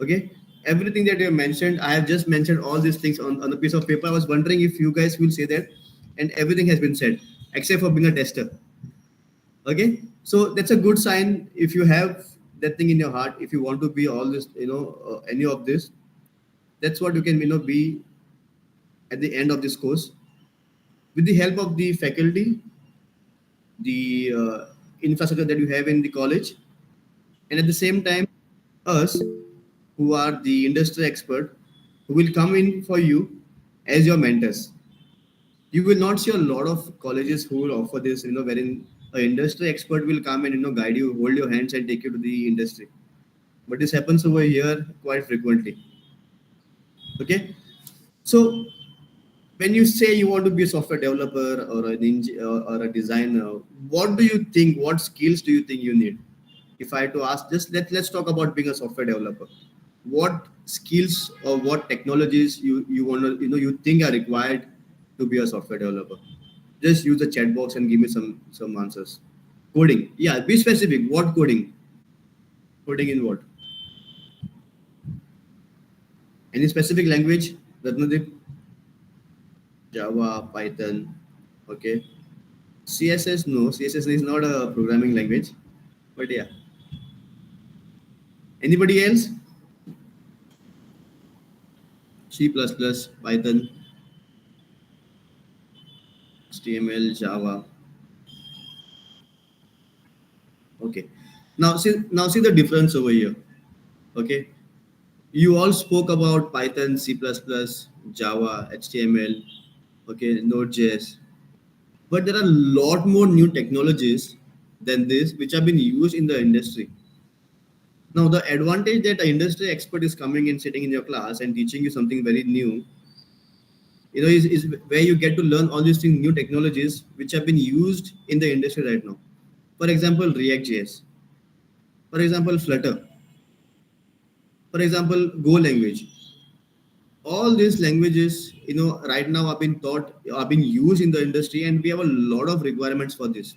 S5: Okay. Everything that you have mentioned, I have just mentioned all these things on a piece of paper. I was wondering if you guys will say that, and everything has been said except for being a tester. Okay, so that's a good sign. If you have that thing in your heart, if you want to be all this, any of this, that's what you can, be at the end of this course with the help of the faculty, the infrastructure that you have in the college, and at the same time, us who are the industry expert who will come in for you as your mentors. You will not see a lot of colleges who will offer this, wherein an industry expert will come and, guide you, hold your hands and take you to the industry. But this happens over here quite frequently. Okay. So when you say you want to be a software developer or or a designer, what do you think, what skills do you think you need? If I had to ask, just let's talk about being a software developer. What skills or what technologies you want to, you think are required to be a software developer? Just use the chat box and give me some answers. Coding, yeah, be specific. What coding? Coding in what? Any specific language, Ratnadeep? Java, Python. Okay. CSS, no. CSS is not a programming language. But yeah. Anybody else? C++, Python. HTML, Java. Okay. Now see the difference over here. Okay. You all spoke about Python, C++, Java, HTML, okay, Node.js. But there are a lot more new technologies than this which have been used in the industry. Now, the advantage that an industry expert is coming and sitting in your class and teaching you something very new, is where you get to learn all these things, new technologies which have been used in the industry right now. For example, React.js. For example, Flutter. For example, Go language. All these languages, right now have been taught, have been used in the industry, and we have a lot of requirements for this.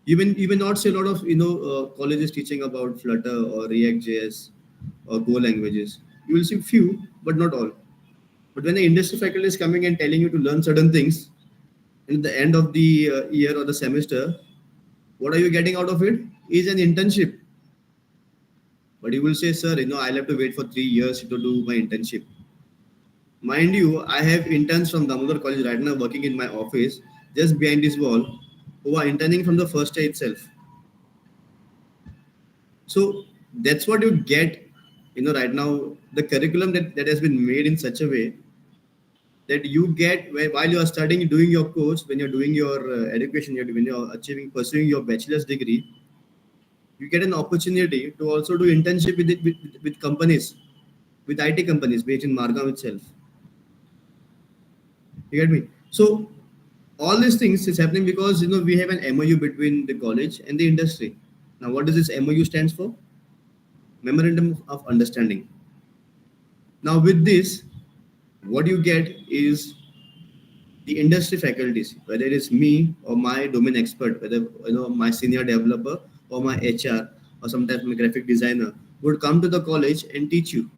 S5: You may not see a lot of colleges teaching about Flutter or React.js or Go languages. You will see few, but not all. But when the industry faculty is coming and telling you to learn certain things, at the end of the year or the semester, what are you getting out of it? Is an internship. But you will say, sir, I'll have to wait for 3 years to do my internship. Mind you, I have interns from Damodar College right now working in my office just behind this wall who are interning from the first day itself. So that's what you get, right now, the curriculum that has been made in such a way that you get while you are studying, doing your course, when you're doing your education, when you're pursuing your bachelor's degree, you get an opportunity to also do internship with companies, with IT companies based in Margao itself. You get me? So all these things is happening because we have an MOU between the college and the industry. Now, what does this MOU stands for? Memorandum of Understanding. Now, with this, what you get is the industry faculties, whether it is me or my domain expert, whether my senior developer or my HR or sometimes my graphic designer, would come to the college and teach you.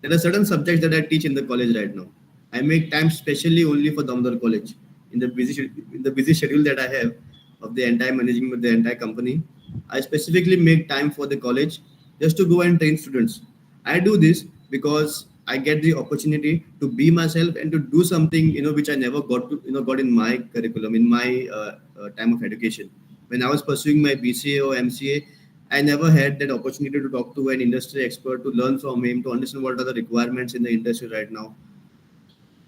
S5: There are certain subjects that I teach in the college right now. I make time specially only for Damodar College in the busy schedule that I have of the entire management of the entire company. I specifically make time for the college just to go and train students. I do this because I get the opportunity to be myself and to do something which I never got in my curriculum, in my time of education. When I was pursuing my BCA or MCA, I never had that opportunity to talk to an industry expert, to learn from him, to understand what are the requirements in the industry right now.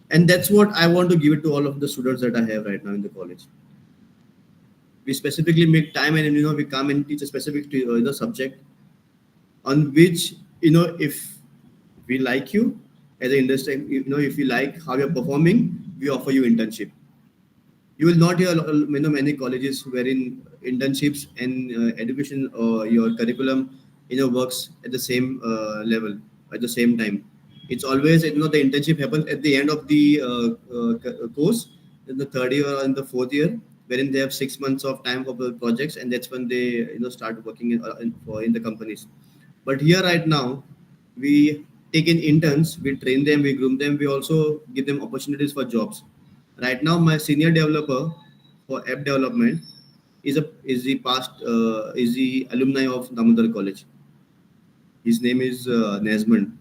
S5: And that's what I want to give it to all of the students that I have right now in the college. We specifically make time and we come and teach a specific subject on which if we like you as an industry, if you like how you're performing, we offer you internship. You will not hear many colleges wherein internships and education or your curriculum works at the same level at the same time. It's always the internship happens at the end of the course, in the third year or in the fourth year, wherein they have 6 months of time for the projects, and that's when they start working in the companies. But here right now, we take in interns, we train them, we groom them, we also give them opportunities for jobs. Right now, my senior developer for app development is the alumni of Damodar College. His name is Nesmond.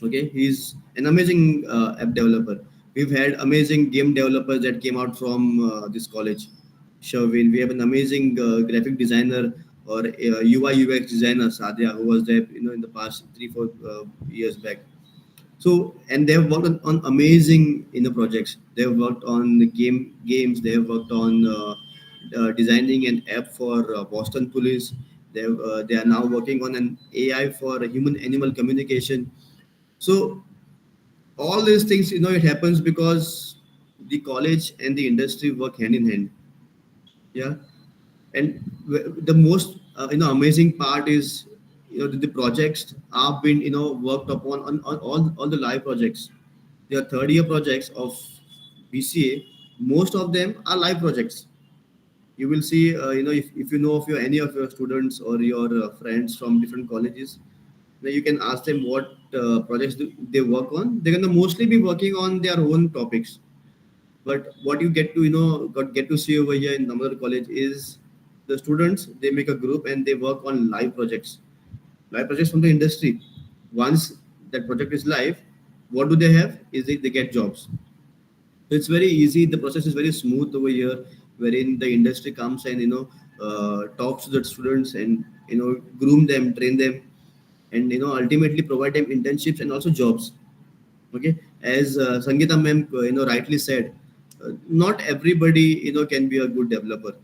S5: Okay, he's an amazing app developer. We've had amazing game developers that came out from this college. Sherwin, we have an amazing graphic designer or UI UX designer, Sadia, who was there in the past 3-4 years back. So, and they have worked on amazing projects. They have worked on the games. They have worked on designing an app for Boston Police. They are now working on an AI for human animal communication. So all these things, it happens because the college and the industry work hand in hand. Yeah, and the most amazing part is the projects have been worked upon on all the live projects. There are third year projects of BCA. Most of them are live projects. You will see if you know of any of your students or your friends from different colleges, you can ask them what projects they work on. They're going to mostly be working on their own topics. But what you get to get to see over here in Damodar College is the students, they make a group and they work on live projects from the industry. Once that project is live, what do they have is they get jobs. It's very easy. The process is very smooth over here, wherein the industry comes and talks to the students and groom them, train them, and ultimately provide them internships and also jobs. Okay, as Sangeeta ma'am rightly said, not everybody can be a good developer,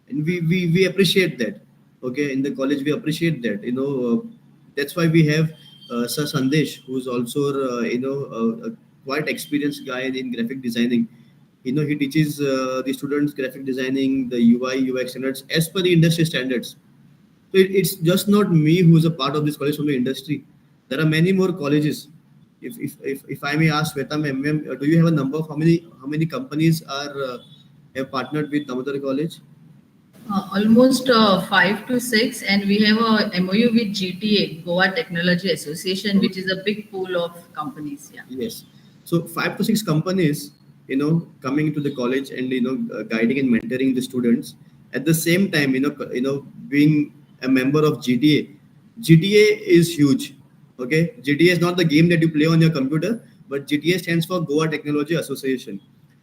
S5: and we appreciate that. Okay, in the college we appreciate that. That's why we have Sir Sandesh, who's also a quite experienced guy in graphic designing. He teaches the students graphic designing, the UI UX standards as per the industry standards. So it's just not me who's a part of this college from the industry. There are many more colleges. If I may ask Shweta ma'am, do you have a number of how many companies are have partnered with Damodar College?
S3: Almost 5 to 6, and we have a MOU with GTA, Goa Technology Association, which is a big pool of companies. Yeah.
S5: Yes. So 5 to 6 companies, coming into the college and guiding and mentoring the students. At the same time, being a member of GTA. GTA is huge. Okay, GTA is not the game that you play on your computer, but GTA stands for Goa Technology Association.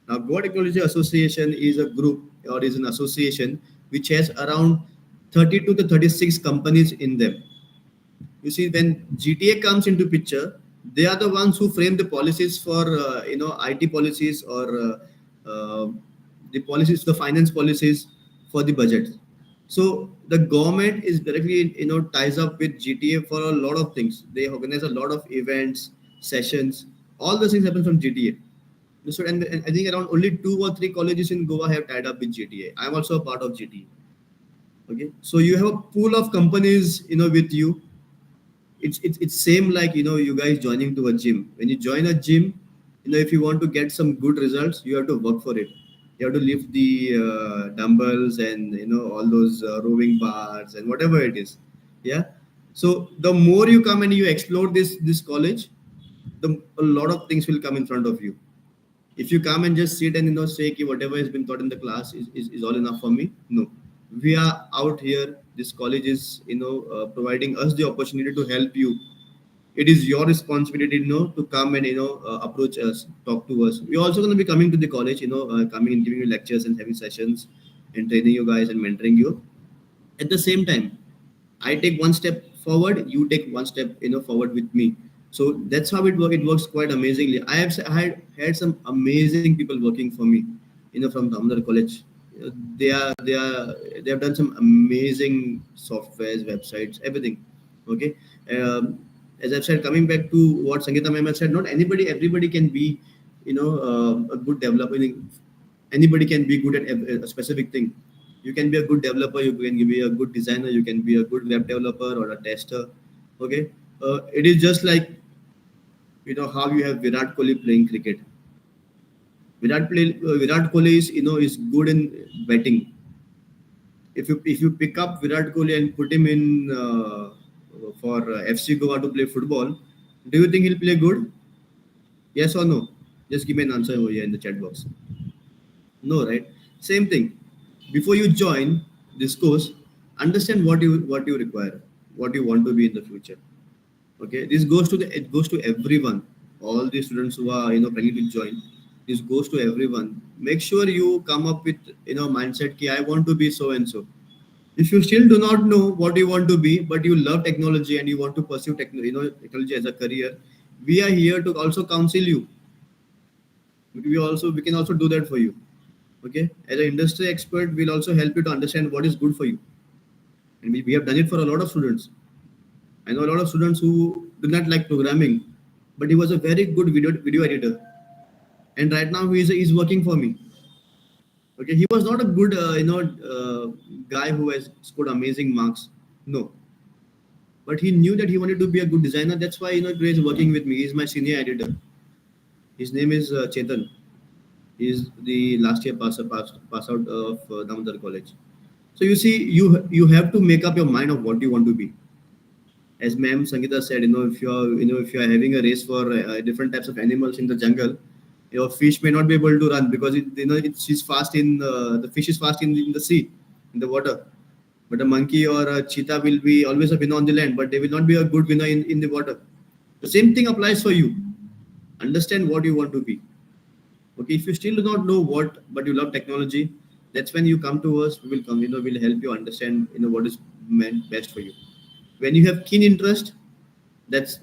S5: Now, Goa Technology Association is a group or is an association which has around 32 to 36 companies in them. You see, when GTA comes into picture, they are the ones who frame the policies for IT policies or the policies, the finance policies for the budget. So the government is directly ties up with GTA for a lot of things. They organize a lot of events, sessions. All those things happen from GTA. So, and I think around only 2 or 3 colleges in Goa have tied up with GTA. I'm also a part of GTA. Okay, so you have a pool of companies with you. It's same like you guys joining to a gym. When you join a gym, if you want to get some good results, you have to work for it. You have to lift the dumbbells and all those rowing bars and whatever it is. Yeah. So the more you come and you explore this college, a lot of things will come in front of you. If you come and just sit and say ki whatever has been taught in the class is all enough for me, no. We are out here. This college is providing us the opportunity to help you. It is your responsibility to come and approach us, talk to us. We're also going to be coming to the college, coming and giving you lectures and having sessions and training you guys and mentoring you. At the same time, I take one step forward, you take one step forward with me. So that's how it works. It works quite amazingly. I had some amazing people working for me, from Damodar College. They have done some amazing softwares, websites, everything. Okay. As I've said, coming back to what Sangeeta ma'am has said, not everybody can be a good developer. Anybody can be good at a specific thing. You can be a good developer, you can be a good designer, you can be a good web developer or a tester. Okay. It is just like how you have Virat Kohli playing cricket. Virat Kohli is good in betting. If you pick up Virat Kohli and put him in for FC Goa to play football, do you think he'll play good? Yes or no? Just give me an answer over here in the chat box. No, right? Same thing. Before you join this course, understand what you require, what you want to be in the future. Okay, this goes to it goes to everyone. All the students who are planning to join, this goes to everyone. Make sure you come up with mindset ki I want to be so and so. If you still do not know what you want to be, but you love technology and you want to pursue technology as a career, we are here to also counsel you. We can also do that for you. Okay, as an industry expert, we'll also help you to understand what is good for you, and we have done it for a lot of students. I know a lot of students who do not like programming, but he was a very good video editor, and right now he's working for me. Okay, he was not a good guy who has scored amazing marks. No, but he knew that he wanted to be a good designer. That's why he is working with me. He's my senior editor. His name is Chetan. He's the last year pass out of Damodar College. So you see, you have to make up your mind of what you want to be. As Ma'am Sangeeta said, if you're having a race for different types of animals in the jungle, your fish may not be able to run because she's fast in the fish is fast in the sea, in the water. But a monkey or a cheetah will be always a winner on the land, but they will not be a good winner in the water. The same thing applies for you. Understand what you want to be. Okay, if you still do not know what, but you love technology, that's when you come to us. We will come, we'll help you understand, what is meant best for you. When you have keen interest, that's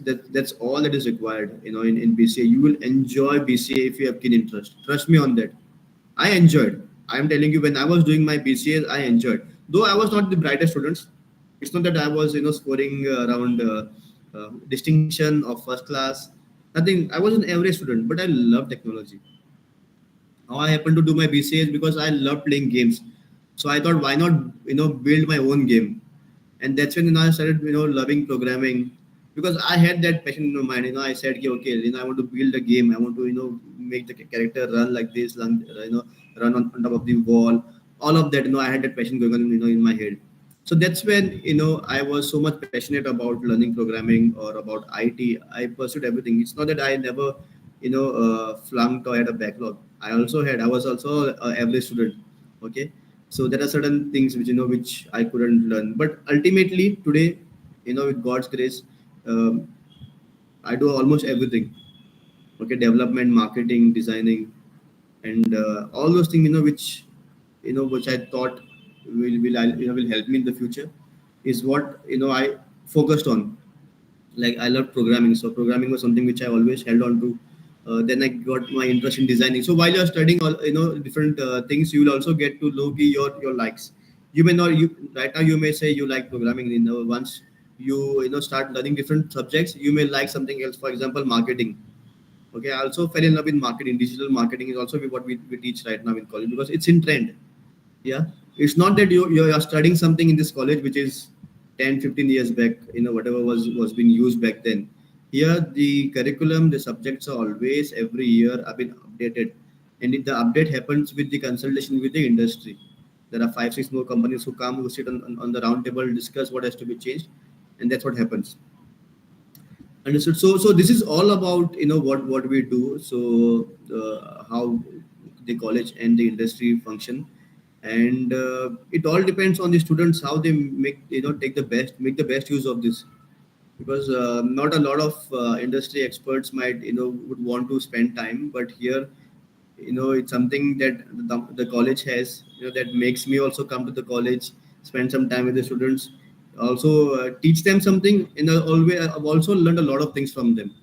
S5: all that is required, in BCA. You will enjoy BCA if you have keen interest. Trust me on that. I enjoyed. I'm telling you, when I was doing my BCA, I enjoyed. Though I was not the brightest students. It's not that I was, scoring around distinction or first class. Nothing. I was an average student, but I love technology. How I happened to do my BCA is because I love playing games. So I thought, why not, build my own game? And that's when, I started, loving programming, because I had that passion in my mind. I said, okay, I want to build a game. I want to, make the character run like this, run on top of the wall. All of that, I had that passion going on, in my head. So that's when, I was so much passionate about learning programming or about IT. I pursued everything. It's not that I never, flunked or had a backlog. I was also a average student. Okay. So there are certain things which, which I couldn't learn. But ultimately today, with God's grace, um, I do almost everything. Okay. Development, marketing, designing, and all those things, which, which I thought will help me in the future, is what, I focused on. Like, I love programming, so programming was something which I always held on to. Then I got my interest in designing. So while you're studying all, different things, you will also get to know your likes. You may not, you right now you may say you like programming. Once you, start learning different subjects, you may like something else. For example, marketing. Okay, I also fell in love with marketing. Digital marketing is also what we teach right now in college, because it's in trend. Yeah, it's not that you're studying something in this college which is 10-15 years back, whatever was being used back then. Here the curriculum, the subjects are always every year have been updated, and the update happens with the consultation with the industry. There are 5-6 more companies who come, who sit on the round table, discuss what has to be changed, and that's what happens. Understood. So this is all about, what we do. So how the college and the industry function, and it all depends on the students, how they make, make the best use of this. Because not a lot of industry experts might, would want to spend time, but here, it's something that the college has, that makes me also come to the college, spend some time with the students, also teach them something. Always, I've also learned a lot of things from them.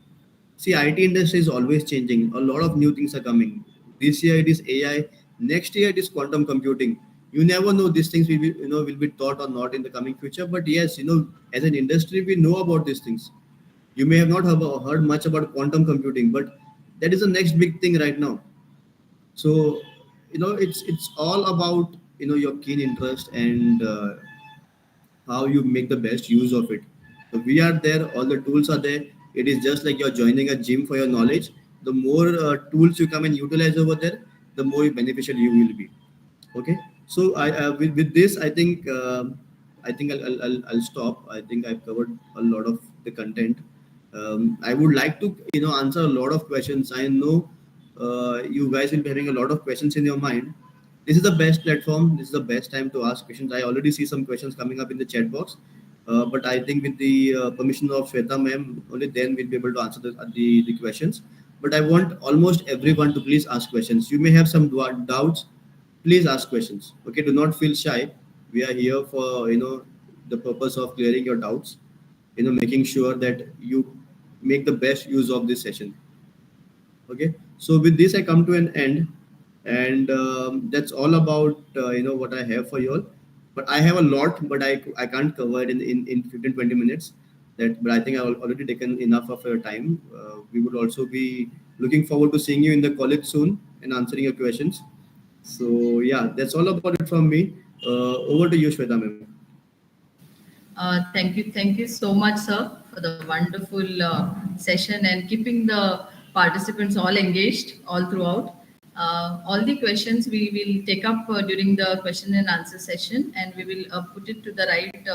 S5: See, IT industry is always changing. A lot of new things are coming. This year it is AI. Next year it is quantum computing. You never know these things will be taught or not in the coming future. But yes, as an industry, we know about these things. You may have not heard much about quantum computing, but that is the next big thing right now. So, it's all about, your keen interest, and how you make the best use of it. So we are there, all the tools are there. It is just like you're joining a gym for your knowledge. The more tools you come and utilize over there, the more beneficial you will be. Okay. So with this, I think I'll stop. I think I've covered a lot of the content. I would like to, answer a lot of questions. I know you guys will be having a lot of questions in your mind. This is the best platform. This is the best time to ask questions. I already see some questions coming up in the chat box. But I think with the permission of Shweta ma'am, only then we'll be able to answer the questions. But I want almost everyone to please ask questions. You may have some doubts. Please ask questions. Okay, do not feel shy. We are here for, the purpose of clearing your doubts. Making sure that you make the best use of this session. Okay, so with this I come to an end, and that's all about, what I have for you all. But I have a lot, but I can't cover it in 15-20 minutes. But I think I've already taken enough of your time. We would also be looking forward to seeing you in the college soon and answering your questions. So yeah, that's all about it from me. Over to you, Shweta ma'am.
S3: Thank you so much, sir, for the wonderful session and keeping the participants all engaged all throughout. All the questions we will take up during the question and answer session, and we will put it to the right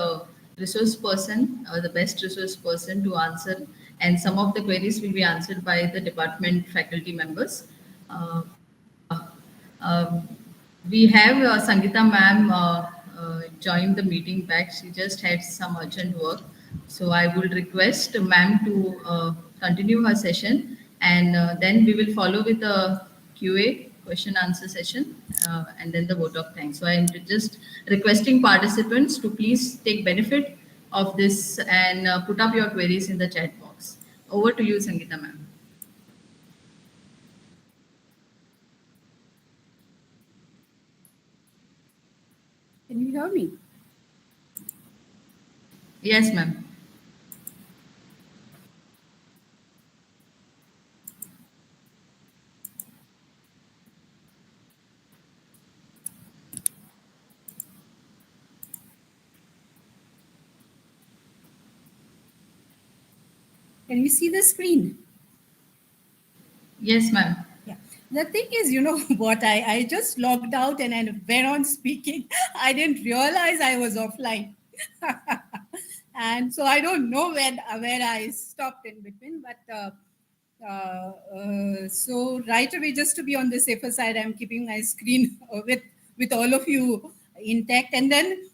S3: resource person, the best resource person to answer. And some of the queries will be answered by the department faculty members. Uh, um, we have Sangeeta ma'am joined the meeting back. She just had some urgent work. So I would request ma'am to continue her session, and then we will follow with a QA, question answer session, and then the vote of thanks. So I'm just requesting participants to please take benefit of this and put up your queries in the chat box. Over to you, Sangeeta ma'am.
S4: Can you hear me?
S3: Yes, ma'am.
S4: Can you see the screen?
S3: Yes, ma'am.
S4: Yeah. The thing is, you know what, I just logged out and I went on speaking. I didn't realize I was offline. And so I don't know where I stopped in between, but so right away, just to be on the safer side, I'm keeping my screen with all of you intact. And then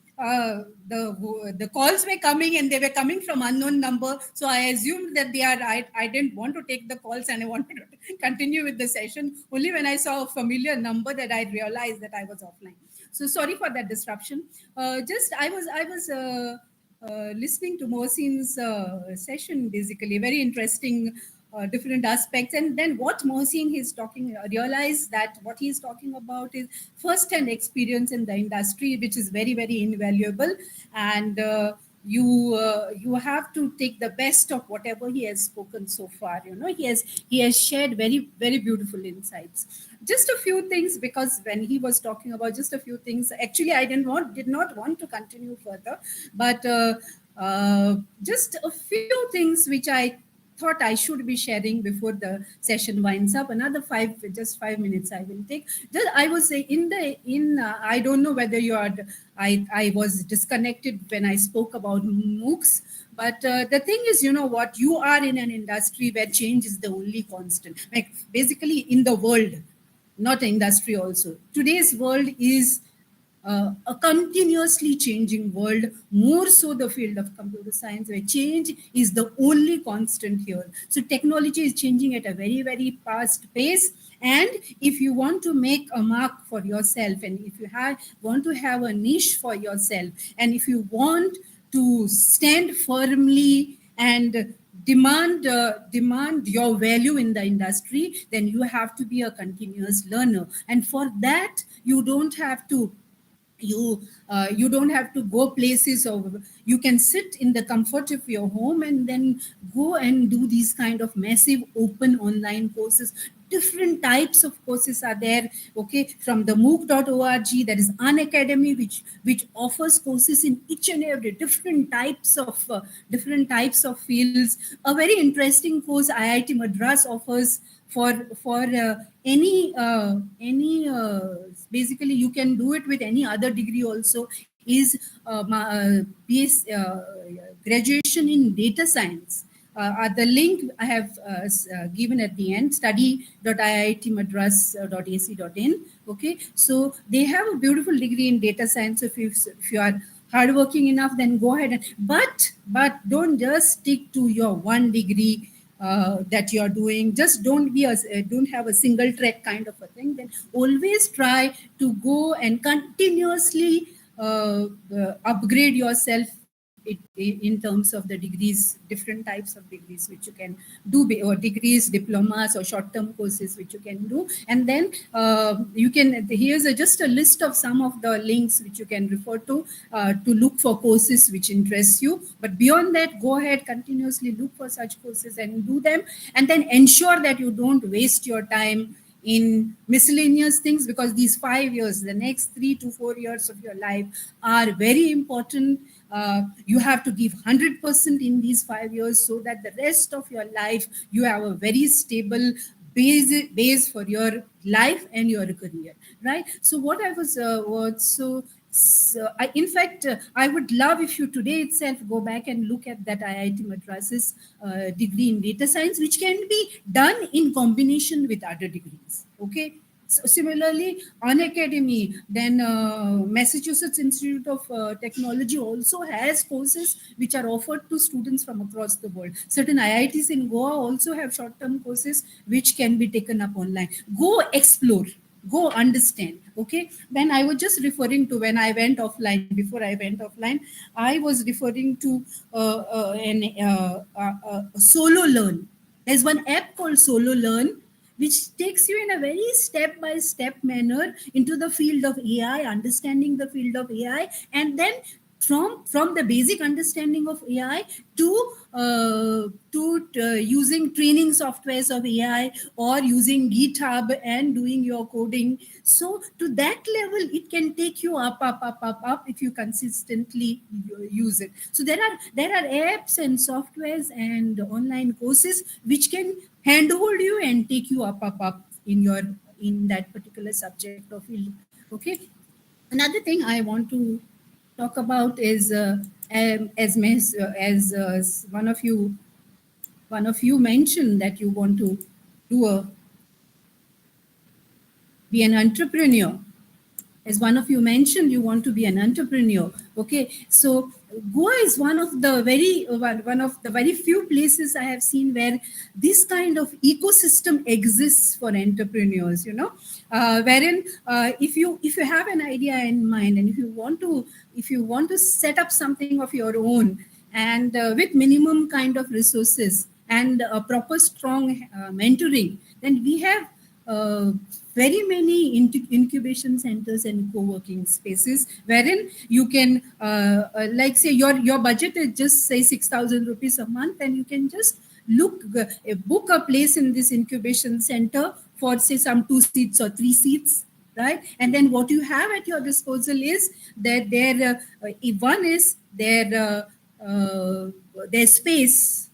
S4: the calls were coming and they were coming from unknown number. So I assumed that they are. I didn't want to take the calls and I wanted to continue with the session. Only when I saw a familiar number that I realized that I was offline. So sorry for that disruption. Just I was. Listening to Mohsin's session, basically very interesting, different aspects. And then what Mohsin is talking, realize that what he's talking about is first-hand experience in the industry, which is very, very invaluable. And you have to take the best of whatever he has spoken so far. You know, he has shared very, very beautiful insights. Just a few things, because when he was talking about just a few things, actually I did not want to continue further, but just a few things which I thought I should be sharing before the session winds up. Another 5 minutes I will take. Just, I was in I don't know whether you are. I was disconnected when I spoke about MOOCs. But the thing is, you know what, you are in an industry where change is the only constant. Like basically in the world, not industry also. Today's world is a continuously changing world, more so the field of computer science, where change is the only constant here. So technology is changing at a very, very fast pace. And if you want to make a mark for yourself, and if you want to have a niche for yourself, and if you want to stand firmly and demand your value in the industry, then you have to be a continuous learner. And for that, you don't have to go places, or you can sit in the comfort of your home and then go and do these kind of massive open online courses. Different types of courses are there, okay, from the mooc.org. There is Unacademy, which offers courses in each and every different types of fields. A very interesting course IIT Madras offers for any basically you can do it with any other degree also, is graduation in data science. The link I have given at the end, study.iitmadras.ac.in. Okay, so they have a beautiful degree in data science. If you are hardworking enough, then go ahead but don't just stick to your one degree that you are doing. Just don't have a single track kind of a thing. Then always try to go and continuously upgrade yourself in terms of the degrees, different types of degrees which you can do, or degrees, diplomas, or short-term courses which you can do. And then you can, here's just a list of some of the links which you can refer to look for courses which interest you. But beyond that, go ahead, continuously look for such courses and do them, and then ensure that you don't waste your time in miscellaneous things, because these 5 years, the next 3 to 4 years of your life, are very important. You have to give 100% in these 5 years, so that the rest of your life you have a very stable base for your life and your career, right? So what I was in fact, I would love if you today itself go back and look at that IIT Madras's degree in data science, which can be done in combination with other degrees. Okay, Similarly, Unacademy, then Massachusetts Institute of Technology also has courses which are offered to students from across the world. Certain IITs in Goa also have short-term courses which can be taken up online. Go explore, go understand. Okay, then I was just referring to when I went offline. Before I went offline, I was referring to Solo Learn. There's one app called Solo Learn which takes you in a very step-by-step manner into the field of AI, understanding the field of AI, and then from the basic understanding of AI to using training softwares of AI or using GitHub and doing your coding. So to that level, it can take you up if you consistently use it. So there are apps and softwares and online courses which can handhold you and take you up in that particular subject or field. Okay. Another thing I want to talk about is as one of you mentioned that you want to do be an entrepreneur. As one of you mentioned, you want to be an entrepreneur. Okay, so Goa is one of the very few places I have seen where this kind of ecosystem exists for entrepreneurs. Wherein if you have an idea in mind and if you want to set up something of your own and with minimum kind of resources and a proper strong mentoring, then we have very many incubation centers and co-working spaces wherein you can like say your budget is just say 6,000 rupees a month, and you can just book a place in this incubation center for say some 2 seats or 3 seats, right? And then what you have at your disposal is that one is their space,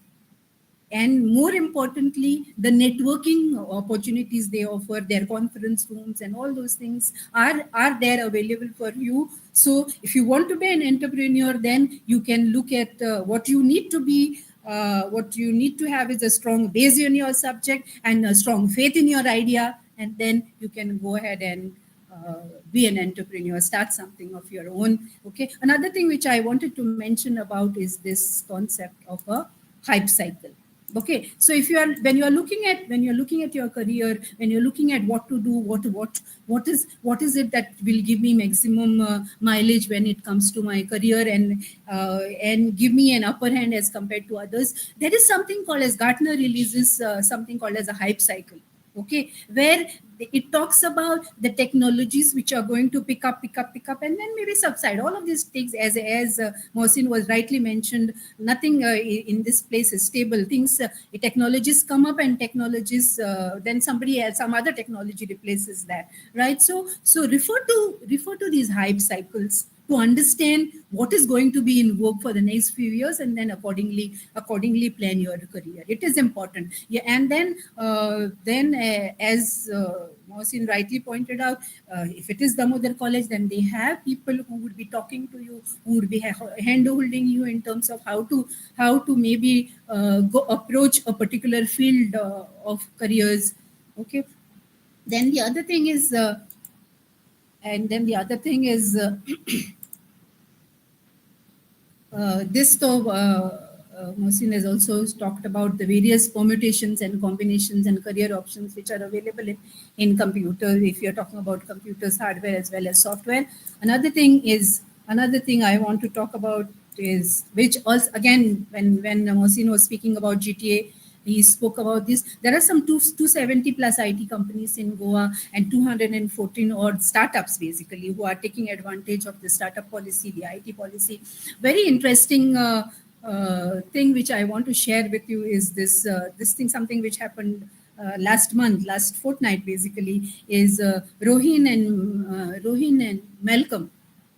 S4: and more importantly, the networking opportunities they offer, their conference rooms and all those things are there available for you. So if you want to be an entrepreneur, then you can look at what you need to be. What you need to have is a strong base in your subject and a strong faith in your idea, and then you can go ahead and be an entrepreneur, start something of your own. Okay. Another thing which I wanted to mention about is this concept of a hype cycle. Okay, so if you are when you're looking at your career, when you're looking at what to do, what is it that will give me maximum mileage when it comes to my career and give me an upper hand as compared to others, there is something called as Gartner releases something called as a hype cycle. Okay, where it talks about the technologies which are going to pick up, and then maybe subside. All of these things, as Mohsin was rightly mentioned, nothing in this place is stable. Things, technologies come up, and technologies then somebody else, some other technology replaces that, right? So refer to these hype cycles to understand what is going to be in vogue for the next few years, and then accordingly plan your career. It is important. Yeah, and then as Mohsin rightly pointed out, if it is Damodar College, then they have people who would be talking to you, who would be hand-holding you in terms of how to maybe go approach a particular field of careers. Okay. Then the other thing is Mohsin has also talked about the various permutations and combinations and career options which are available in computer, if you're talking about computers, hardware as well as software. Another thing I want to talk about is, which also again when Mohsin was speaking about GTA, he spoke about this. There are some 270 plus IT companies in Goa and 214 odd startups basically who are taking advantage of the startup policy, the IT policy. Very interesting thing which I want to share with you is this thing, something which happened last fortnight basically, is Rohin and Malcolm.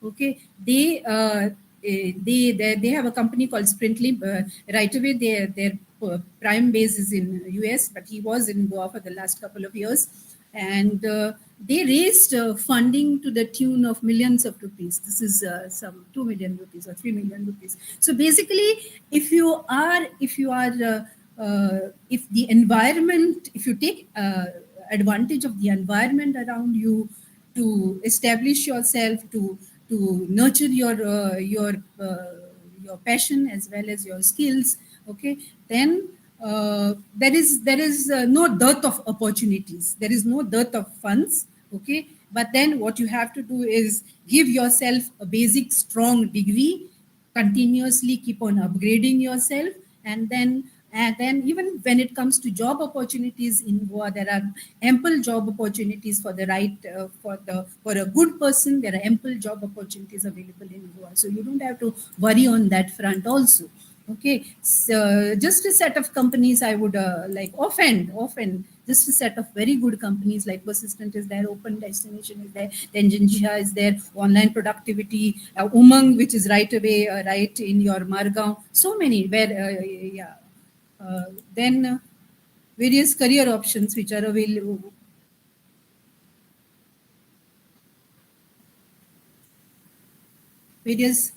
S4: Okay, they have a company called Sprintly. Right away, their prime base is in US, but he was in Goa for the last couple of years, and they raised funding to the tune of millions of rupees. This is some 2 million rupees or 3 million rupees. So basically, if the environment, if you take advantage of the environment around you, to establish yourself, to nurture your passion as well as your skills. Okay, then there is no dearth of opportunities. There is no dearth of funds. Okay, but then what you have to do is give yourself a basic strong degree, continuously keep on upgrading yourself, and then even when it comes to job opportunities in Goa, there are ample job opportunities for the right for a good person. There are ample job opportunities available in Goa, so you don't have to worry on that front also. Okay, so just a set of companies I would like often just a set of very good companies like Persistent is there, Open Destination is there, then Jinjia is there, Online Productivity, Umang, which is right away, right in your Margao. So many where, yeah. Then various career options which are available. Various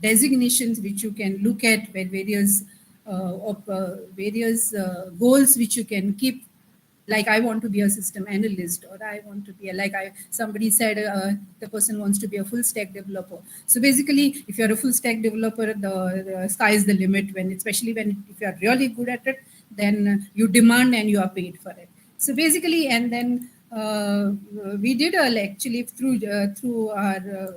S4: designations which you can look at, where various goals which you can keep, like I want to be a system analyst, or I want to be somebody said the person wants to be a full stack developer. So basically, if you're a full stack developer, the sky is the limit. Especially if you're really good at it, then you demand and you are paid for it. So basically, and then we did actually through our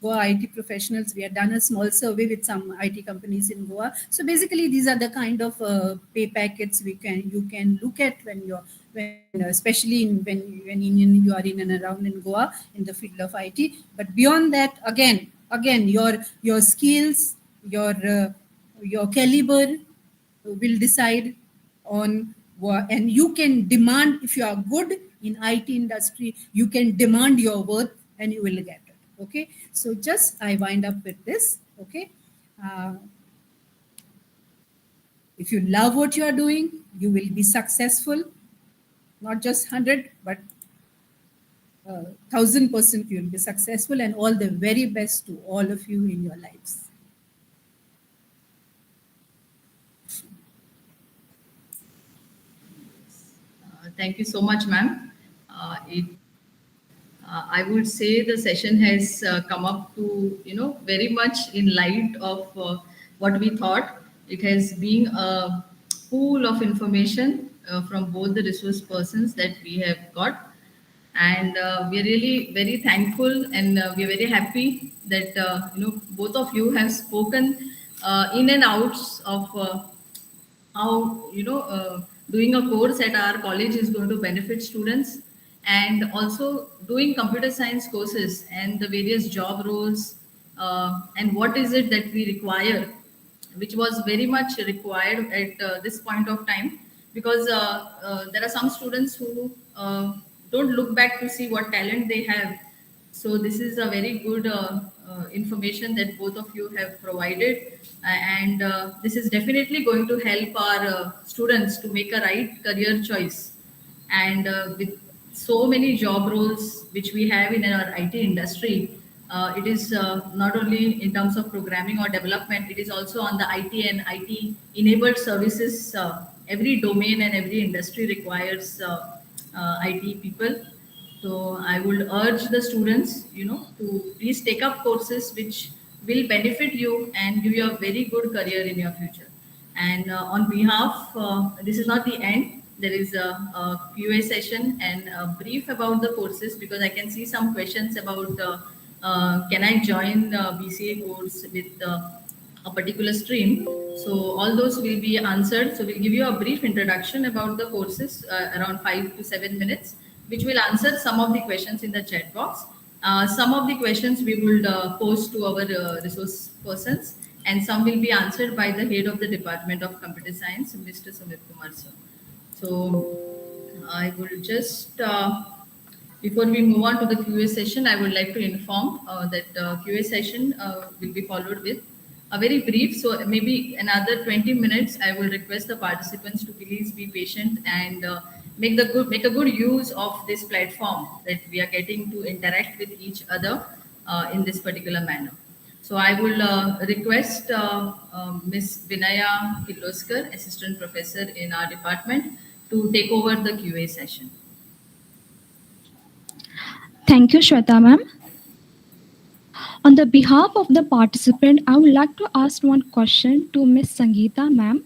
S4: Goa IT professionals, we had done a small survey with some IT companies in Goa. So basically, these are the kind of pay packets you can look at especially you are in and around in Goa in the field of IT. But beyond that, again, your skills, your caliber will decide on what, and you can demand. If you are good in IT industry, you can demand your worth and you will get it. Okay, so just I wind up with this. Okay, if you love what you are doing, you will be successful. Not just 100, but 1000% you will be successful, and all the very best to all of you in your lives.
S3: Thank you so much, ma'am. I would say the session has come up to, very much in light of what we thought. It has been a pool of information from both the resource persons that we have got. And we're really very thankful, and we're very happy that, both of you have spoken in and outs of how doing a course at our college is going to benefit students, and also doing computer science courses and the various job roles, and what is it that we require, which was very much required at this point of time, because there are some students who don't look back to see what talent they have. So this is a very good information that both of you have provided, and this is definitely going to help our students to make a right career choice. And with so many job roles which we have in our IT industry, it is not only in terms of programming or development, it is also on the IT and IT enabled services. Every domain and every industry requires IT people. So I would urge the students, to please take up courses which will benefit you and give you a very good career in your future. And on behalf, this is not the end. There is a QA session and a brief about the courses, because I can see some questions about can I join BCA course with a particular stream. So all those will be answered. So we'll give you a brief introduction about the courses, around 5 to 7 minutes, which will answer some of the questions in the chat box. Some of the questions we will post to our resource persons, and some will be answered by the head of the Department of Computer Science, Mr. Sumit Kumar sir. So I will just, before we move on to the QA session, I would like to inform that QA session will be followed with a very brief, so maybe another 20 minutes. I will request the participants to please be patient and make a good use of this platform that we are getting to interact with each other in this particular manner. So I will request Ms. Vinaya Kirloskar, Assistant Professor in our department, to take over the QA session.
S6: Thank you, Shweta ma'am. On the behalf of the participant, I would like to ask one question to Miss Sangeeta ma'am.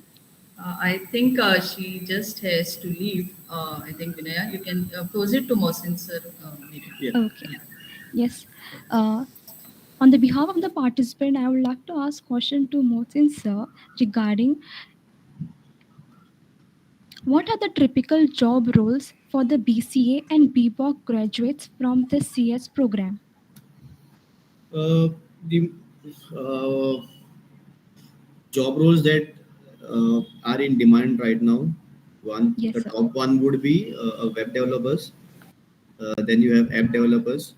S3: I think she just has to leave. I think Vinaya, you can proceed to Mohsin sir. Maybe.
S5: Yeah.
S6: Okay. Yes. On the behalf of the participant, I would like to ask question to Mohsin sir regarding what are the typical job roles for the BCA and BPOC graduates from the CS program?
S5: The job roles that are in demand right now.
S6: Yes,
S5: The
S6: sir.
S5: top one would be web developers. Then you have app developers.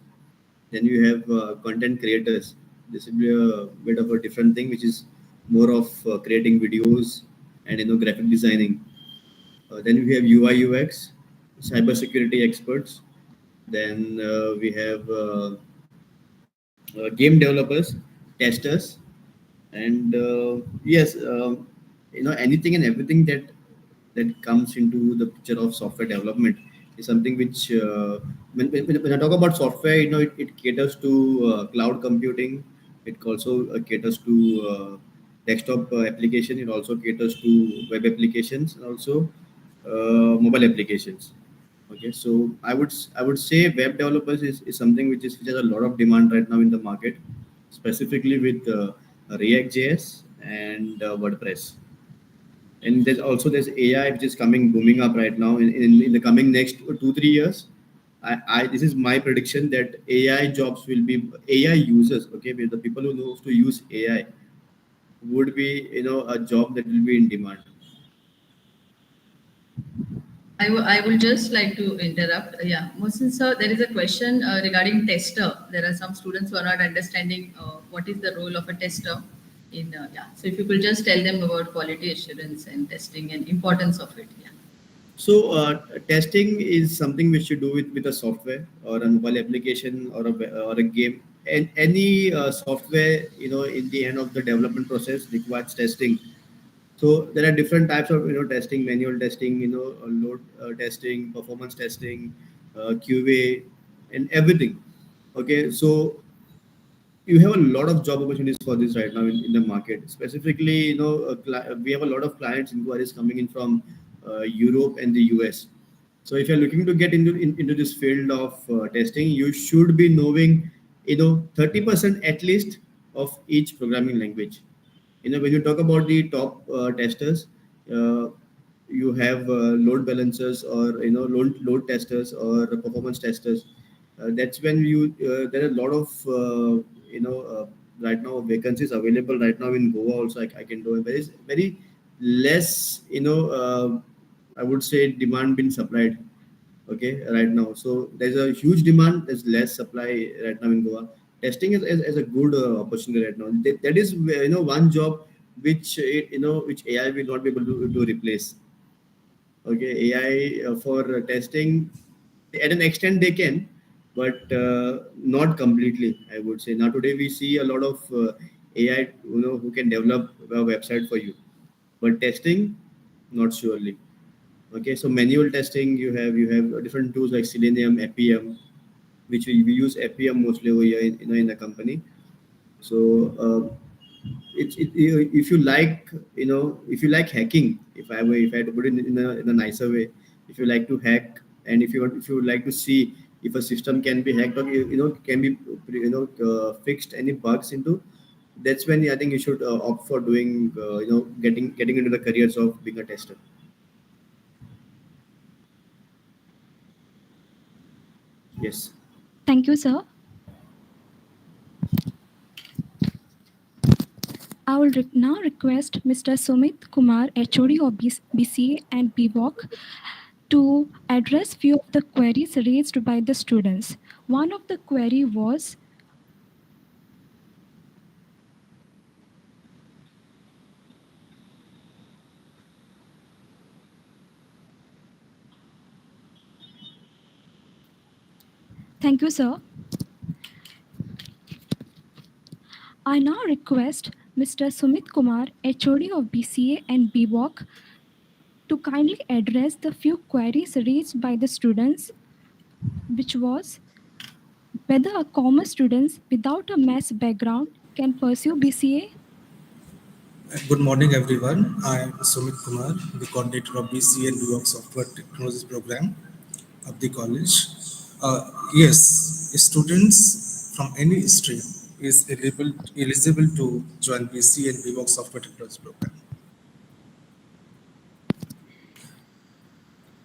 S5: Then you have content creators. This will be a bit of a different thing, which is more of creating videos and graphic designing. Then we have UI UX, cybersecurity experts. Then we have game developers, testers, and yes, anything and everything that comes into the picture of software development is something which when I talk about software, it caters to cloud computing. It also caters to desktop application. It also caters to web applications and also mobile applications. Okay, so I would say web developers is something which has a lot of demand right now in the market, specifically with React JS and WordPress. And there's AI which is coming booming up right now in the coming next 2-3 years. This is my prediction that AI jobs will be AI users. Okay, with the people who knows to use AI would be a job that will be in demand.
S3: I will just like to interrupt. Yeah, Mohsin sir, there is a question regarding tester. There are some students who are not understanding what is the role of a tester. Yeah, so if you could just tell them about quality assurance and testing and importance of it. Yeah.
S5: So testing is something which you do with a software or a mobile application or a game. And any software, in the end of the development process requires testing. So there are different types of testing: manual testing, load testing, performance testing, QA, and everything. Okay, so you have a lot of job opportunities for this right now in the market. Specifically, we have a lot of clients inquiries coming in from Europe and the US. So if you're looking to get into this field of testing, you should be knowing 30% at least of each programming language. When you talk about the top testers, uh, you have load balancers or load testers or performance testers. That's when there are a lot of right now vacancies available right now in Goa also. I can do it. There is very less I would say demand being supplied. Okay, right now, so there's a huge demand, there's less supply right now in Goa. Testing is a good opportunity right now. That is one job which which AI will not be able to replace. Okay, AI for testing at an extent they can, but not completely, I would say. Now today we see a lot of AI who can develop a website for you, but testing not surely. Okay, so manual testing, you have different tools like Selenium, Appium, which we use Appium mostly over here in the company. So if you like if you like hacking, if I had to put it in a nicer way, if you like to hack, and if you would like to see if a system can be hacked or can be fixed any bugs into, that's when I think you should opt for doing getting into the careers of being a tester. Yes.
S6: Thank you, sir. I will now request Mr. Sumit Kumar, HOD of BCA and BVOC, to address few of the queries raised by the students. One of the query was, thank you, sir. I now request Mr. Sumit Kumar, HOD of BCA and BVOC, to kindly address the few queries raised by the students, which was whether a commerce student without a maths background can pursue BCA.
S2: Good morning, everyone. I am Sumit Kumar, the coordinator of BCA and BWOC Software Technologies program of the college. Yes, students from any stream is eligible to join BCA and BWOC Software Technologies program.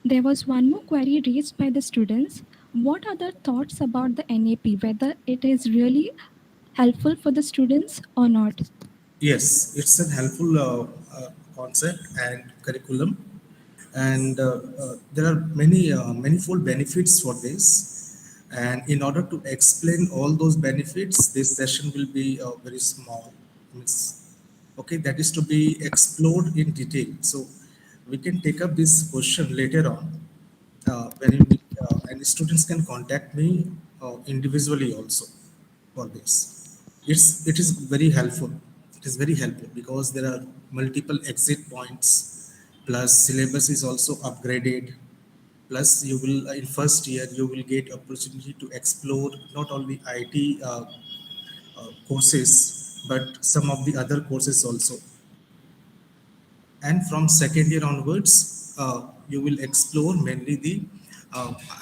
S6: There was one more query raised by the students. What are their thoughts about the NAP, whether it is really helpful for the students or not?
S2: Yes, it's a helpful concept and curriculum, and there are many manifold benefits for this. And in order to explain all those benefits, this session will be very small. Means, okay, that is to be explored in detail. So we can take up this question later on and students can contact me individually also for this. It is very helpful. It is very helpful because there are multiple exit points. Plus, syllabus is also upgraded. Plus, you will in first year you will get opportunity to explore not only IT courses but some of the other courses also. And from second year onwards, you will explore mainly the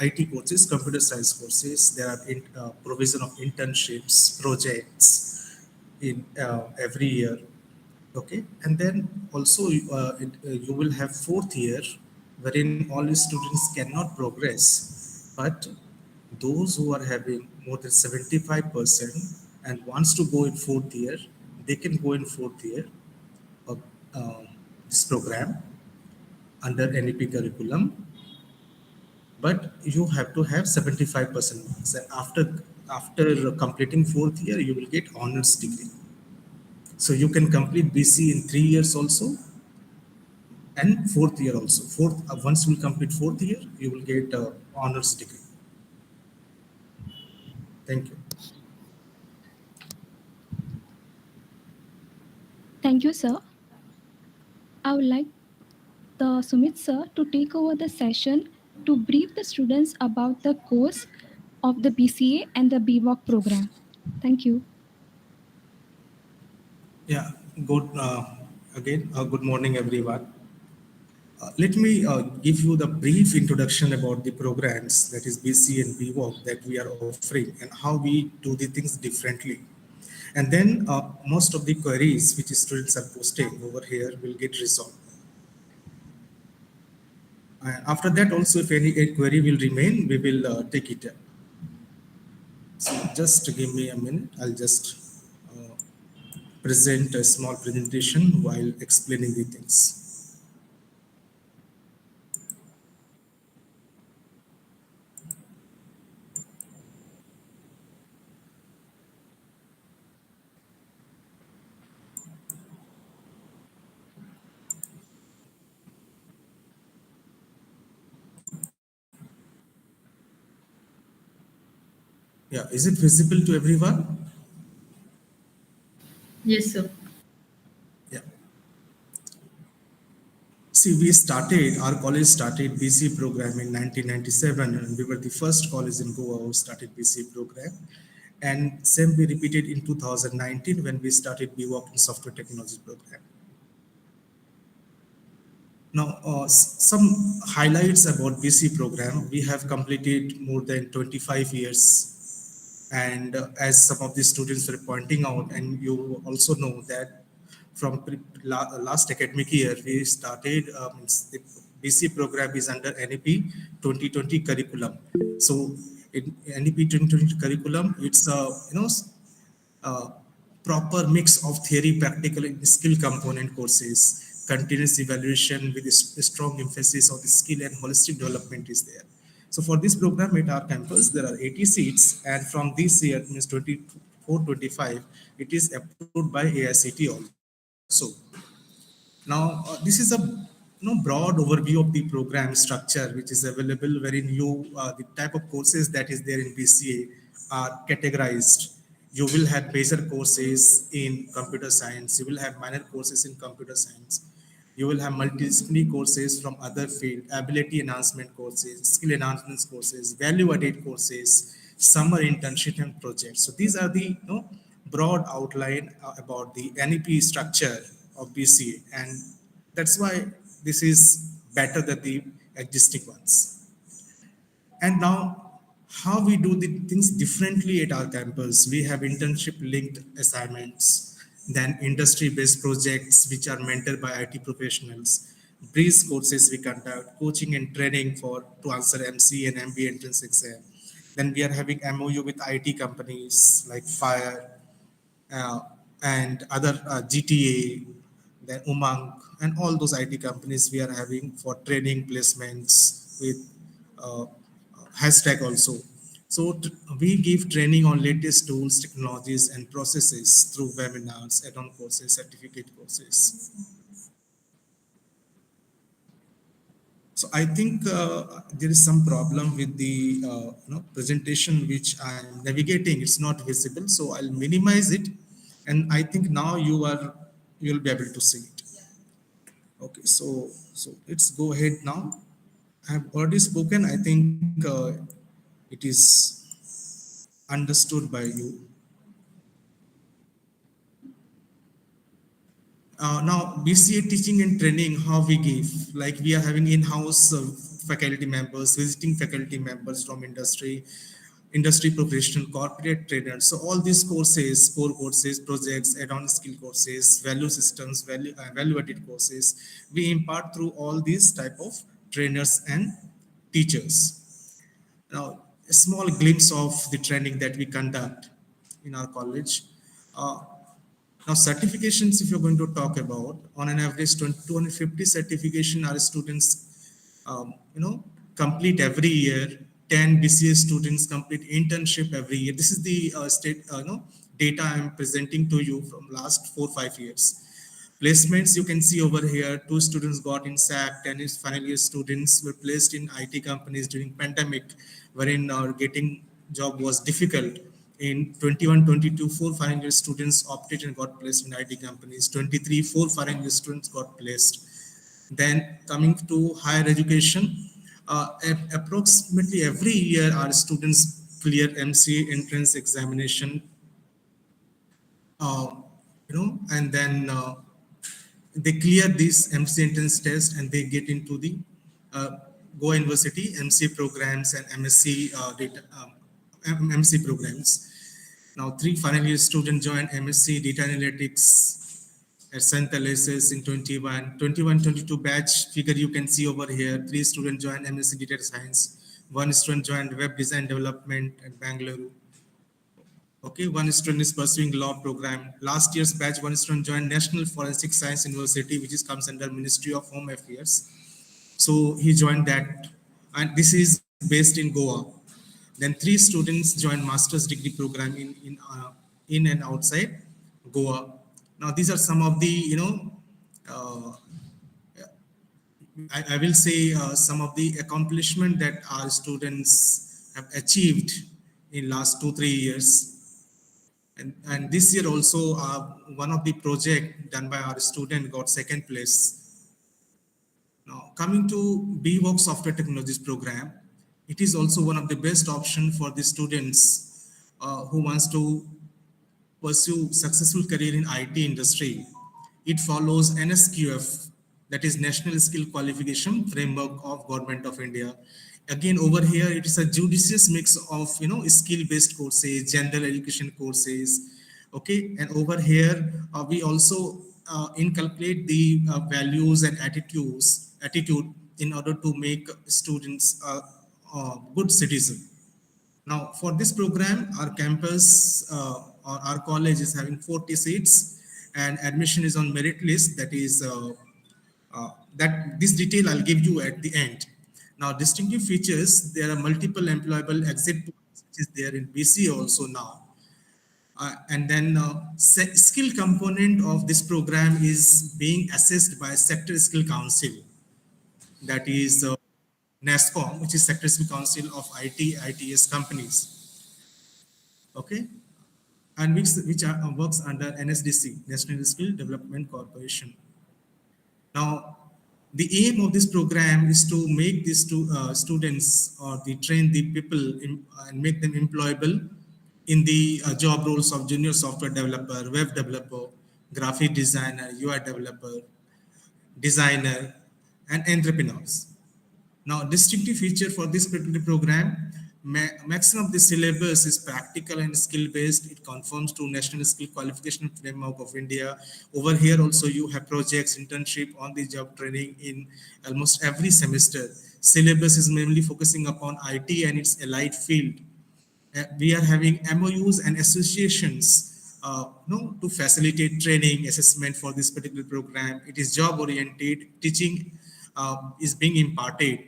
S2: IT courses, computer science courses. There are provision of internships, projects in every year. Okay, and then also you will have fourth year, wherein all students cannot progress, but those who are having more than 75% and wants to go in fourth year, they can go in fourth year of this program under NEP curriculum, but you have to have 75% marks. And after completing fourth year, you will get honors degree. So you can complete BC in 3 years also, and fourth year also. Once you will complete fourth year, you will get honors degree. Thank you.
S6: Thank you, sir. I would like the Sumit sir to take over the session to brief the students about the course of the BCA and the BWOC program. Thank you.
S2: Yeah, good again. Good morning, everyone. Let me give you the brief introduction about the programs that is BC and BWOC that we are offering and how we do the things differently. And then most of the queries which students are posting over here will get resolved. After that also, if any query will remain, we will take it up. So just give me a minute. I'll just uh, present a small presentation while explaining the things. Yeah, is it visible to everyone?
S3: Yes, sir.
S2: Yeah. See, our college started BC program in 1997, and we were the first college in Goa who started BC program. And same we repeated in 2019 when we started BWOC in software technology program. Now, some highlights about BC program. We have completed more than 25 years. And as some of the students were pointing out, and you also know that from last academic year, we started, the BC program is under NEP 2020 curriculum. So in NEP 2020 curriculum, it's uh, proper mix of theory, practical, and skill component courses. Continuous evaluation with a strong emphasis on the skill and holistic development is there. So for this program at our campus, there are 80 seats, and from this year, means 24-25, it is approved by AICT also. Now, this is a broad overview of the program structure which is available, wherein the type of courses that is there in BCA are categorized. You will have major courses in computer science. You will have minor courses in computer science. You will have multidisciplinary courses from other field, ability enhancement courses, skill enhancement courses, value-added courses, summer internship and projects. So these are the broad outline about the NEP structure of BCA, and that's why this is better than the existing ones. And now, how we do the things differently at our campus. We have internship-linked assignments, then industry-based projects which are mentored by IT professionals, breeze courses we conduct, coaching and training for to answer MC and MBA entrance exam. Then we are having MOU with IT companies like Fire, uh, and other GTA, then Umang, and all those IT companies we are having for training placements with uh, hashtag also. So we give training on latest tools, technologies, and processes through webinars, add-on courses, certificate courses. So I think there is some problem with the presentation which I'm navigating. It's not visible, so I'll minimize it, and I think now you'll be able to see it. Okay, so let's go ahead now. I have already spoken. I think it is understood by you. Now, BCA teaching and training, how we give, like we are having in-house faculty members, visiting faculty members from industry professional, corporate trainers. So all these courses, core courses, projects, add-on skill courses, value systems, value-added courses, we impart through all these type of trainers and teachers. Now, a small glimpse of the training that we conduct in our college. Uh, Now, certifications, if you're going to talk about, on an average, 250 certification our students, complete every year. 10 BCA students complete internship every year. This is the data I'm presenting to you from last 4-5 years. Placements you can see over here. 2 students got in SAP. 10 is final year students were placed in IT companies during pandemic, wherein getting job was difficult. In 21-22, 4 final year students opted and got placed in IT companies. 23, 4 final year students got placed. Then coming to higher education, approximately every year our students clear MCA entrance examination, and then they clear this MC entrance test and they get into the uh, Goa University MC programs and MSc MC programs. Now, 3 final year students joined MSc Data Analytics at St. Aloysius in 21-22 batch figure you can see over here. 3 students joined MSc Data Science. 1 student joined Web Design Development at Bangalore. Okay, 1 student is pursuing law program. Last year's batch, 1 student joined National Forensic Science University, which is comes under Ministry of Home Affairs. So he joined that, and this is based in Goa. Then 3 students joined master's degree program in and outside Goa. Now these are some of the uh, I will say some of the accomplishment that our students have achieved in last 2-3 years. And this year also, one of the project done by our student got second place. Now, coming to BWOC Software Technologies program, it is also one of the best option for the students who wants to pursue successful career in IT industry. It follows NSQF, that is National Skill Qualification Framework of Government of India. Again, over here, it is a judicious mix of skill-based courses, general education courses. Okay, and over here we also inculcate the values and attitude in order to make students good citizen. Now, for this program, our campus or our college is having 40 seats, and admission is on merit list. That is that this detail I'll give you at the end. Now, distinctive features: there are multiple employable exit points, which is there in BC also now. And then skill component of this program is being assessed by Sector Skill Council, that is NASCOM, which is Sector Skill Council of ITS companies. Okay, and which works under NSDC, National Skill Development Corporation. Now, the aim of this program is to make these students or the train the people and make them employable in the job roles of junior software developer, web developer, graphic designer, UI developer, designer, and entrepreneurs. Now, distinctive feature for this particular program, maximum of the syllabus is practical and skill-based. It conforms to National Skill Qualification Framework of India. Over here also you have projects, internship, on-the-job training in almost every semester. Syllabus is mainly focusing upon IT and its allied field. We are having MOUs and associations to facilitate training, assessment for this particular program. It is job oriented, teaching is being imparted.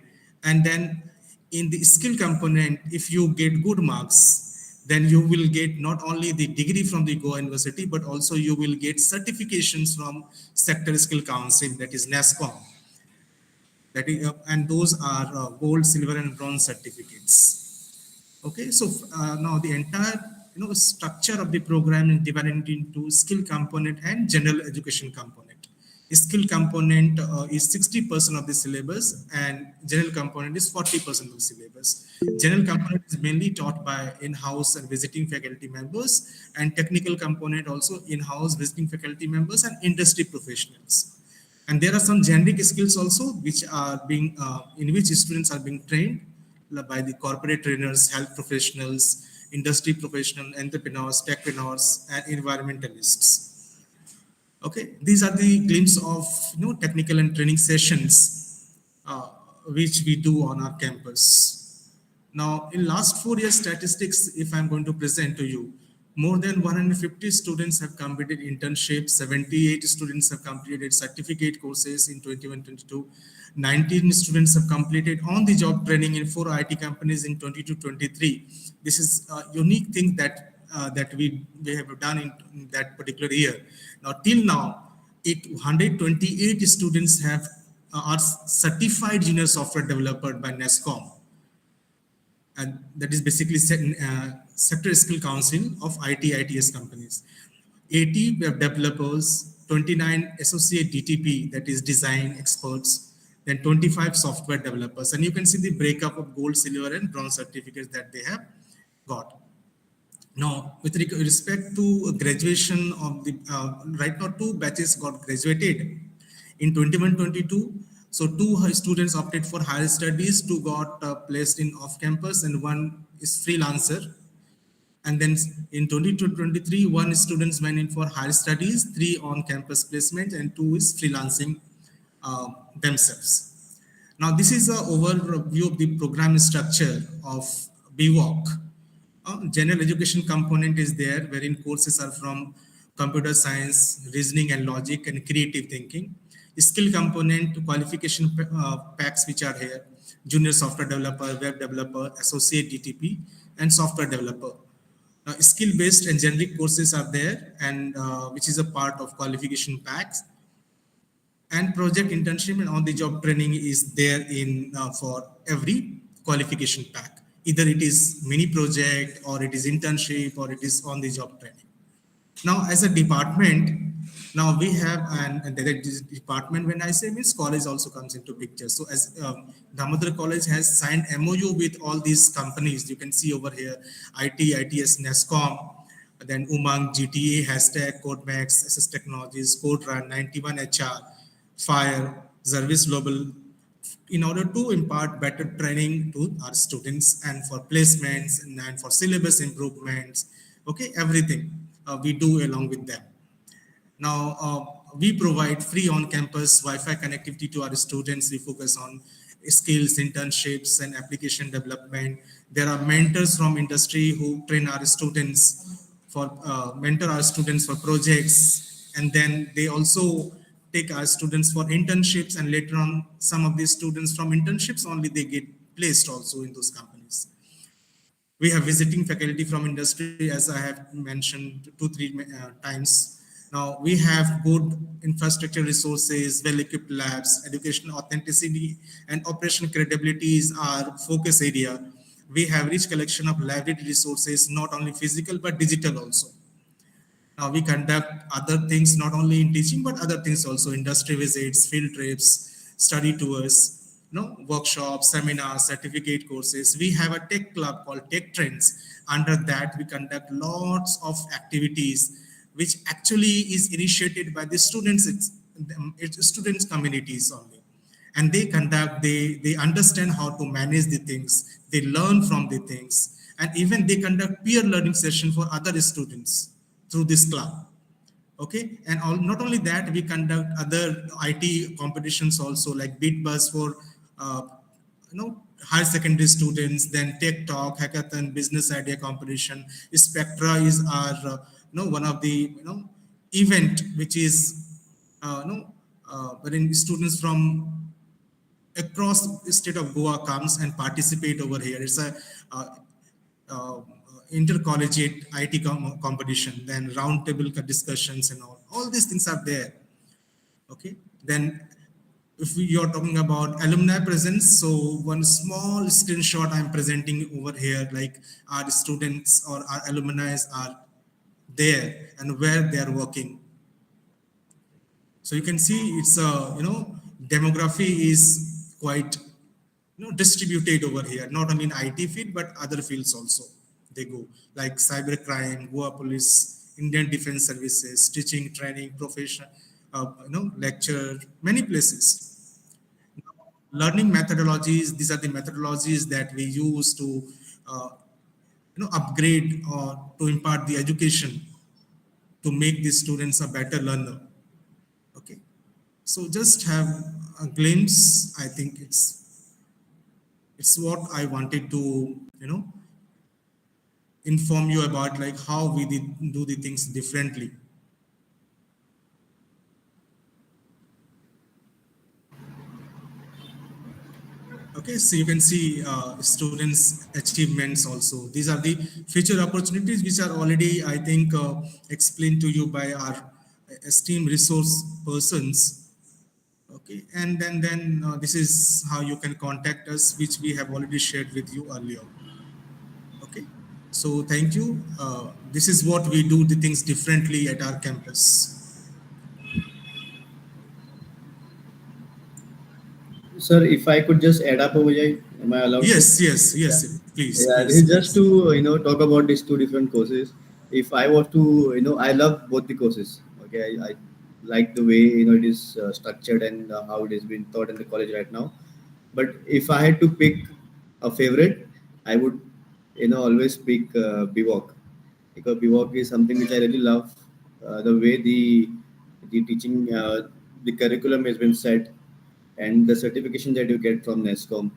S2: And then in the skill component, if you get good marks, then you will get not only the degree from the Goa University, but also you will get certifications from Sector Skill Council, that is NASCOM. That is, and those are gold, silver, and bronze certificates. Okay, so now the entire structure of the program is divided into skill component and general education component. The skill component is 60% of the syllabus, and general component is 40% of the syllabus. General component is mainly taught by in-house and visiting faculty members, and technical component also in-house visiting faculty members and industry professionals. And there are some generic skills also which are being in which students are being trained by the corporate trainers, health professionals, industry professionals, entrepreneurs, techpreneurs, and environmentalists. Okay, these are the glimpse of technical and training sessions which we do on our campus. Now, in last 4 years statistics, if I'm going to present to you, more than 150 students have completed internships, 78 students have completed certificate courses in 21-22, 19 students have completed on-the-job training in 4 IT companies in 22-23. This is a unique thing that that we have done in that particular year. Now, till now, 128 students have are certified junior software developer by NASCOM, and that is basically Sector Skill Council of ITS companies. 80 web developers, 29 associate DTP, that is design experts, then 25 software developers, and you can see the breakup of gold, silver, and bronze certificates that they have got. Now, with respect to graduation of the right now, 2 batches got graduated in 21-22. So 2 students opted for higher studies, 2 got placed in off campus, and 1 is freelancer. And then in 22-23, 1 students went in for higher studies, 3 on campus placement, and 2 is freelancing themselves. Now, this is an overview of the program structure of BWalk. General education component is there, wherein courses are from computer science, reasoning and logic, and creative thinking. Skill component, qualification packs which are here: junior software developer, web developer, associate DTP, and software developer. Skill-based and generic courses are there, and which is a part of qualification packs. And project, internship, and on-the-job training is there in for every qualification pack. Either it is mini project, or it is internship, or it is on-the-job training. Now, as a department, now we have and the department, when I say means college also comes into picture. So as Damodar College has signed MOU with all these companies, you can see over here, ITS, NASCOM, then Umang, GTA, Hashtag, CodeMax, SS Technologies, CodeRun, 91 HR, Fire, Service Global, in order to impart better training to our students and for placements and for syllabus improvements. Okay, everything we do along with them. Now, we provide free on-campus Wi-Fi connectivity to our students. We focus on skills, internships, and application development. There are mentors from industry who train our students for mentor our students for projects, and then they also take our students for internships, and later on some of these students from internships only they get placed also in those companies. We have visiting faculty from industry, as I have mentioned 2-3 times. Now we have good infrastructure resources, well-equipped labs, educational authenticity and operational credibility is our focus area. We have rich collection of library resources, not only physical but digital also. we conduct other things, not only in teaching, but other things also, industry visits, field trips, study tours, workshops, seminars, certificate courses. We have a tech club called Tech Trends. Under that, we conduct lots of activities, which actually is initiated by the students, it's students communities only. And they understand how to manage the things, they learn from the things, and even they conduct peer learning session for other students through this club. Okay, and not only that, we conduct other IT competitions also, like Beat Buzz for uh, higher secondary students, then Tech Talk, Hackathon, Business Idea Competition. Spectra is our one of the event which is wherein students from across the state of Goa comes and participate over here. It's a uh, uh, intercollegiate IT competition, then roundtable discussions and all these things are there. Okay, then if you're talking about alumni presence, so one small screenshot I'm presenting over here, like our students or our alumni are there and where they are working. So you can see it's demography is quite distributed over here, not only in IT field but other fields also. They go like cybercrime, Goa Police, Indian Defense Services, teaching, training, profession, lecture, many places. Learning methodologies. These are the methodologies that we use to uh, upgrade or to impart the education to make the students a better learner. Okay, so just have a glimpse. I think it's what I wanted to inform you about, like how we do the things differently. Okay, so you can see students' achievements also. These are the future opportunities which are already, I think, explained to you by our esteemed resource persons. Okay, and then this is how you can contact us, which we have already shared with you earlier. Okay, so thank you. This is what we do the things differently at our campus.
S5: Sir, if I could just add up over here, am I allowed to?
S2: Yes, yes,
S5: Yeah.
S2: yes. Please,
S5: Yeah, this
S2: please,
S5: is just
S2: please.
S5: to talk about these two different courses. If I was to I love both the courses. Okay, I like the way it is structured and how it is being taught in the college right now. But if I had to pick a favorite, I would always pick BWalk, because BWalk is something which I really love. The way the teaching, the curriculum has been set, and the certification that you get from NESCOM,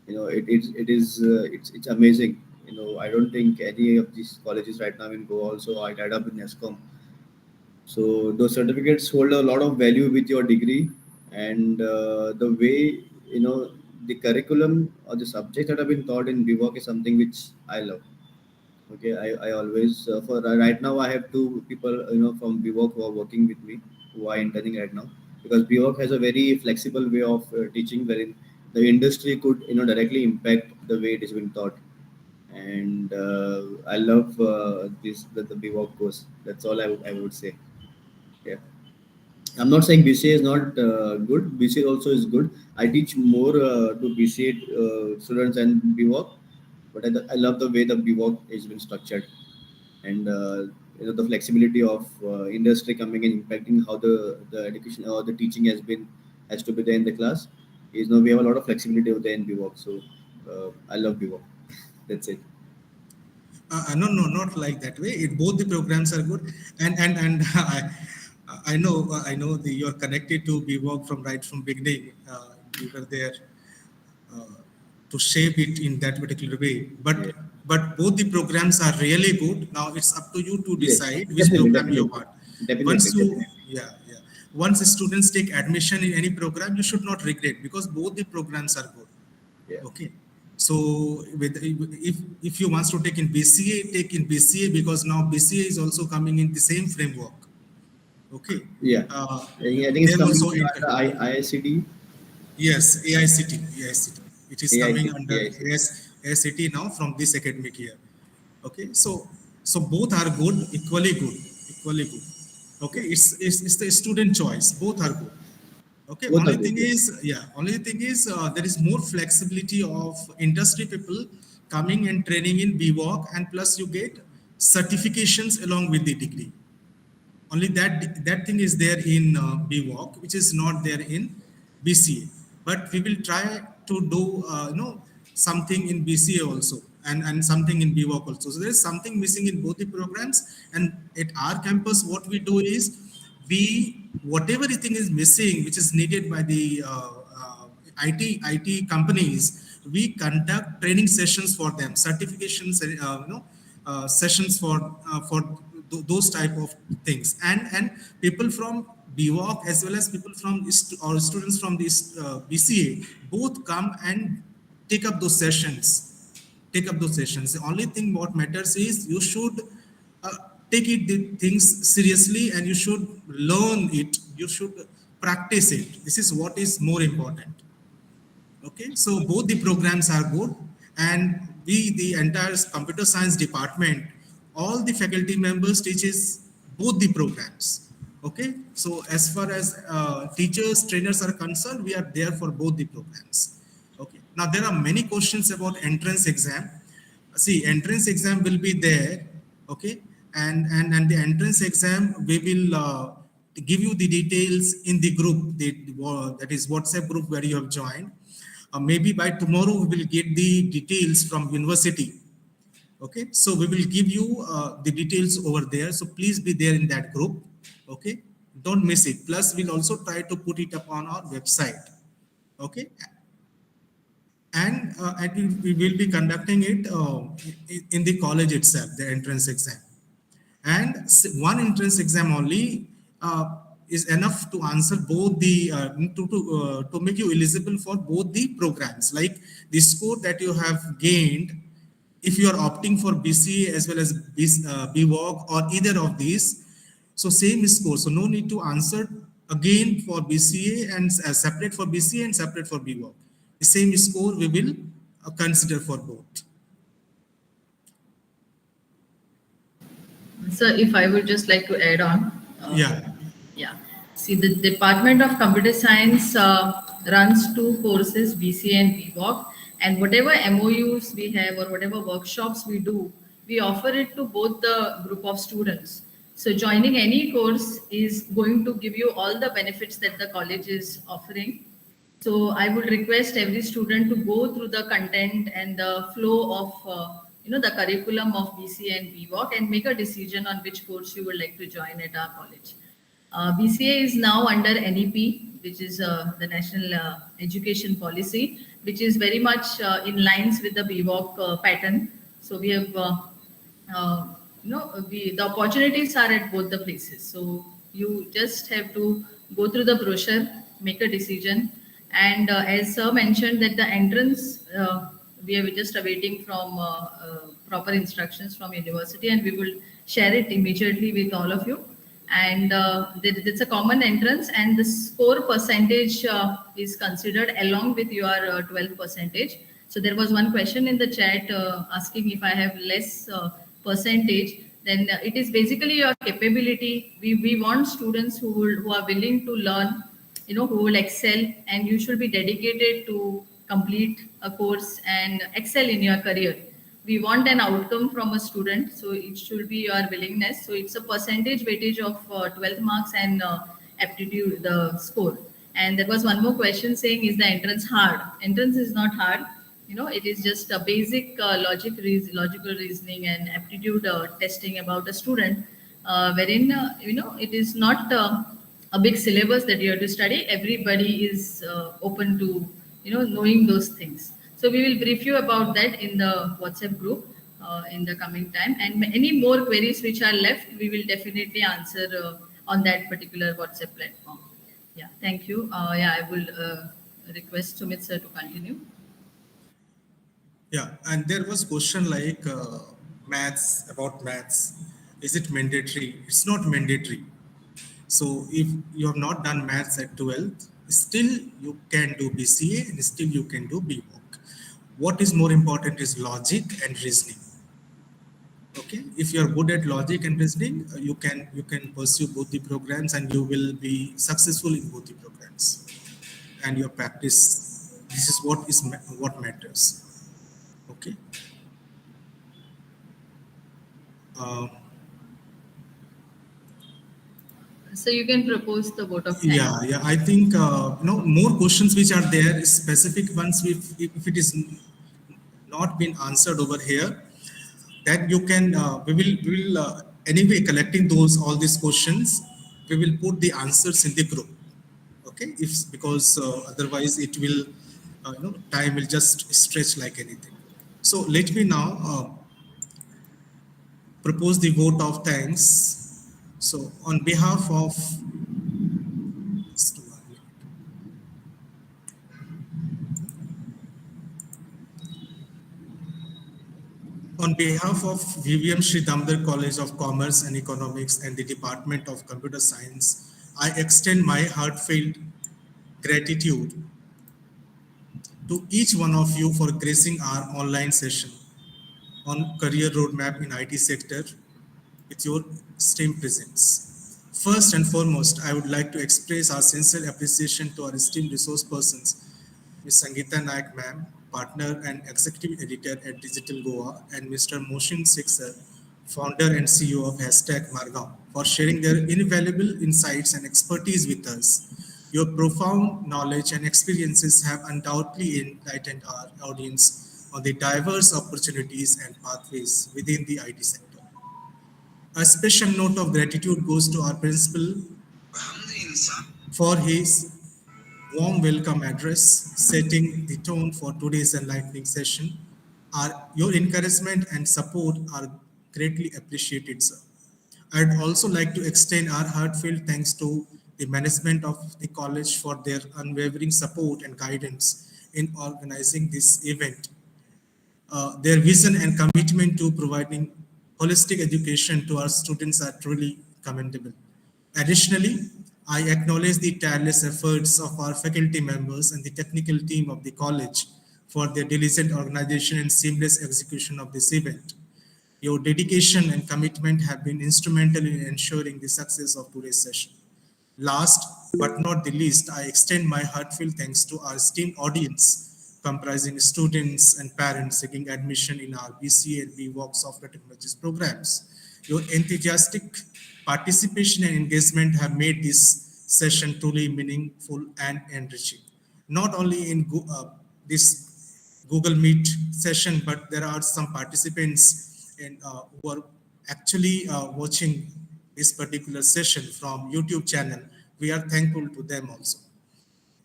S5: it's amazing. I don't think any of these colleges right now in Goa also are tied up with NESCOM. So those certificates hold a lot of value with your degree, and the way the curriculum or the subjects that have been taught in BWalk is something which I love. Okay, I always for right now I have two people from BWalk who are working with me, who are interning right now, because BWalk has a very flexible way of teaching, wherein the industry could directly impact the way it is being taught. And I love the BWalk course. That's all I would say. Yeah. I'm not saying BCA is not good. BCA also is good. I teach more to BCA students and BWalk, but I love the way the BWalk is been structured, and the flexibility of industry coming and impacting how the education or the teaching has to be there in the class. Is now we have a lot of flexibility over there in BWalk. So I love BWalk. That's it.
S2: No, no, not like that way. Both the programs are good, and I know you're connected to BWalk from right from beginning. You were there uh, to shape it in that particular way.
S5: Yeah.
S2: But both the programs are really good. Now it's up to you to
S5: Yes.
S2: decide which
S5: Definitely.
S2: program you
S5: Definitely.
S2: want.
S5: Definitely.
S2: Once you,
S5: Definitely.
S2: yeah, yeah. Once students take admission in any program, you should not regret because both the programs are good.
S5: Yeah.
S2: Okay. So if you want to take in BCA, take in BCA because now BCA is also coming in the same framework. Okay.
S5: Yeah. I think it's
S2: They're
S5: coming
S2: also
S5: under IICD.
S2: yes, AICT, AICT. It is coming
S5: AICD.
S2: under
S5: AICD.
S2: AICT now from this academic year. Okay. So both are good, equally good. equally good. Okay, it's the student choice. Both are good. Okay,
S5: Both are
S2: only
S5: good.
S2: thing is, yeah, only thing is there is more flexibility of industry people coming and training in BWalk, and plus you get certifications along with the degree. Only that thing is there in BWalk, which is not there in BCA. But we will try to do something in BCA also, and something in BWalk also. So there is something missing in both the programs. And at our campus, what we do is we whatever thing is missing, which is needed by the IT companies, we conduct training sessions for them, certifications, sessions for those type of things, and people from BWalk as well as people from or students from this BCA both come and take up those sessions. Take up those sessions. The only thing what matters is you should uh, take it the things seriously, and you should learn it. You should practice it. This is what is more important. Okay, so both the programs are good, and the entire computer science department, all the faculty members teaches both the programs. Okay, so as far as teachers, trainers are concerned, we are there for both the programs. Okay, now there are many questions about entrance exam. See, entrance exam will be there. Okay, and the entrance exam we will give you the details in the group, that is WhatsApp group where you have joined. Maybe by tomorrow we will get the details from university. Okay, so we will give you the details over there, so please be there in that group. Okay, don't miss it. Plus we'll also try to put it up on our website. Okay, and we will be conducting it in the college itself, the entrance exam. And one entrance exam only is enough to answer both the to make you eligible for both the programs. Like the score that you have gained, if you are opting for BCA as well as BWalk or either of these, so same score, so no need to answer again for BCA and separate for BCA and separate for BWalk. The same score we will consider for both.
S3: So if I would just like to add on.
S2: Yeah.
S3: Yeah. See, the Department of Computer Science runs two courses, BCA and BVOC, and whatever MOUs we have or whatever workshops we do, we offer it to both the group of students. So joining any course is going to give you all the benefits that the college is offering. So I would request every student to go through the content and the flow of the curriculum of BCA and BVOC and make a decision on which course you would like to join at our college. BCA is now under NEP, which is the National Education Policy, which is very much in lines with the BVOC pattern. So we have, the opportunities are at both the places. So you just have to go through the brochure, make a decision. And as Sir mentioned that the entrance, we are just awaiting from proper instructions from university, and we will share it immediately with all of you. And it's a common entrance, and the score percentage is considered along with your 12 percentage. So there was one question in the chat asking if I have less percentage, then it is basically your capability. We want students who are willing to learn, who will excel, and you should be dedicated to complete a course and excel in your career. We want an outcome from a student, so it should be your willingness. So it's a percentage weightage of 12 marks and aptitude, the score. And there was one more question saying, is the entrance hard? Entrance is not hard. It is just a basic logical reasoning and aptitude testing about a student, wherein, it is not a big syllabus that you have to study. Everybody is open to, knowing those things. So we will brief you about that in the WhatsApp group in the coming time. And any more queries which are left, we will definitely answer on that particular WhatsApp platform. Yeah, thank you. I will request Sumit sir to continue.
S2: Yeah, and there was question like maths, about maths. Is it mandatory? It's not mandatory. So if you have not done maths at 12th, still you can do BCA and still you can do BWalk. What is more important is logic and reasoning. Okay, if you are good at logic and reasoning, you can pursue both the programs and you will be successful in both the programs. And your practice, this is what matters. Okay. Uh,
S3: So you can propose the vote of
S2: yeah,
S3: thanks.
S2: yeah. I think more questions which are there, specific ones. If it is not been answered over here, that you can we will anyway collecting those all these questions. We will put the answers in the group. Okay, if because otherwise it will time will just stretch like anything. So let me now propose the vote of thanks. So on behalf of just 1 minute. On behalf of VVM Sri Damodar College of Commerce and Economics and the Department of Computer Science, I extend my heartfelt gratitude to each one of you for gracing our online session on career roadmap in IT sector with your STEM presence. First and foremost, I would like to express our sincere appreciation to our esteemed resource persons, Ms. Sangeeta Naik ma'am, partner and executive editor at Digital Goa, and Mr. Moshin Sixer, founder and CEO of #Margao, for sharing their invaluable insights and expertise with us. Your profound knowledge and experiences have undoubtedly enlightened our audience on the diverse opportunities and pathways within the IT sector. A special note of gratitude goes to our principal for his warm welcome address, setting the tone for today's enlightening session. Your encouragement and support are greatly appreciated, sir. I'd also like to extend our heartfelt thanks to the management of the college for their unwavering support and guidance in organizing this event. Their vision and commitment to providing holistic education to our students are truly commendable. Additionally, I acknowledge the tireless efforts of our faculty members and the technical team of the college for their diligent organization and seamless execution of this event. Your dedication and commitment have been instrumental in ensuring the success of today's session. Last but not the least, I extend my heartfelt thanks to our esteemed audience, comprising students and parents seeking admission in our BCA and BVOC software technologies programs. Your enthusiastic participation and engagement have made this session truly meaningful and enriching. Not only in this Google Meet session, but there are some participants who are actually watching this particular session from YouTube channel. We are thankful to them also.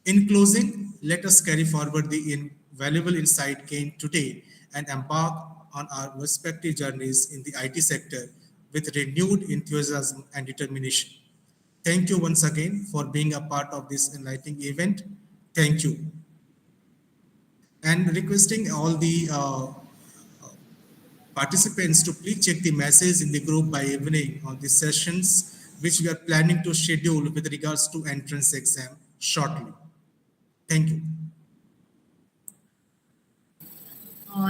S2: In closing, let us carry forward the invaluable insight gained today and embark on our respective journeys in the IT sector with renewed enthusiasm and determination. Thank you once again for being a part of this enlightening event. Thank you. And requesting all the participants to please check the message in the group by evening on the sessions which we are planning to schedule with regards to entrance exam shortly. Thank you.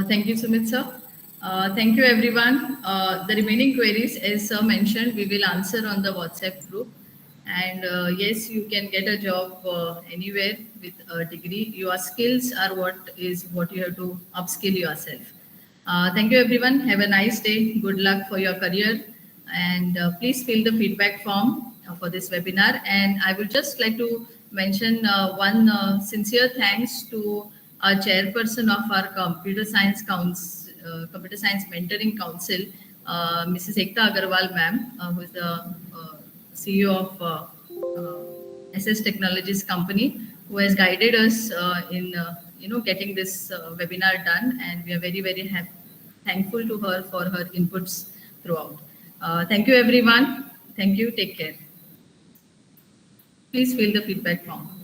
S3: Thank you, Sumit sir. Thank you, everyone. The remaining queries, as sir mentioned, we will answer on the WhatsApp group. And yes, you can get a job anywhere with a degree. Your skills are what you have to upskill yourself. Thank you, everyone. Have a nice day. Good luck for your career. And please fill the feedback form for this webinar. And I would just like to mention one sincere thanks to our chairperson of our Computer Science Mentoring Council, Mrs. Ekta Agarwal, ma'am, who is the CEO of SS Technologies company, who has guided us in getting this webinar done, and we are very thankful to her for her inputs throughout. Thank you, everyone. Thank you. Take care. Please fill the feedback form.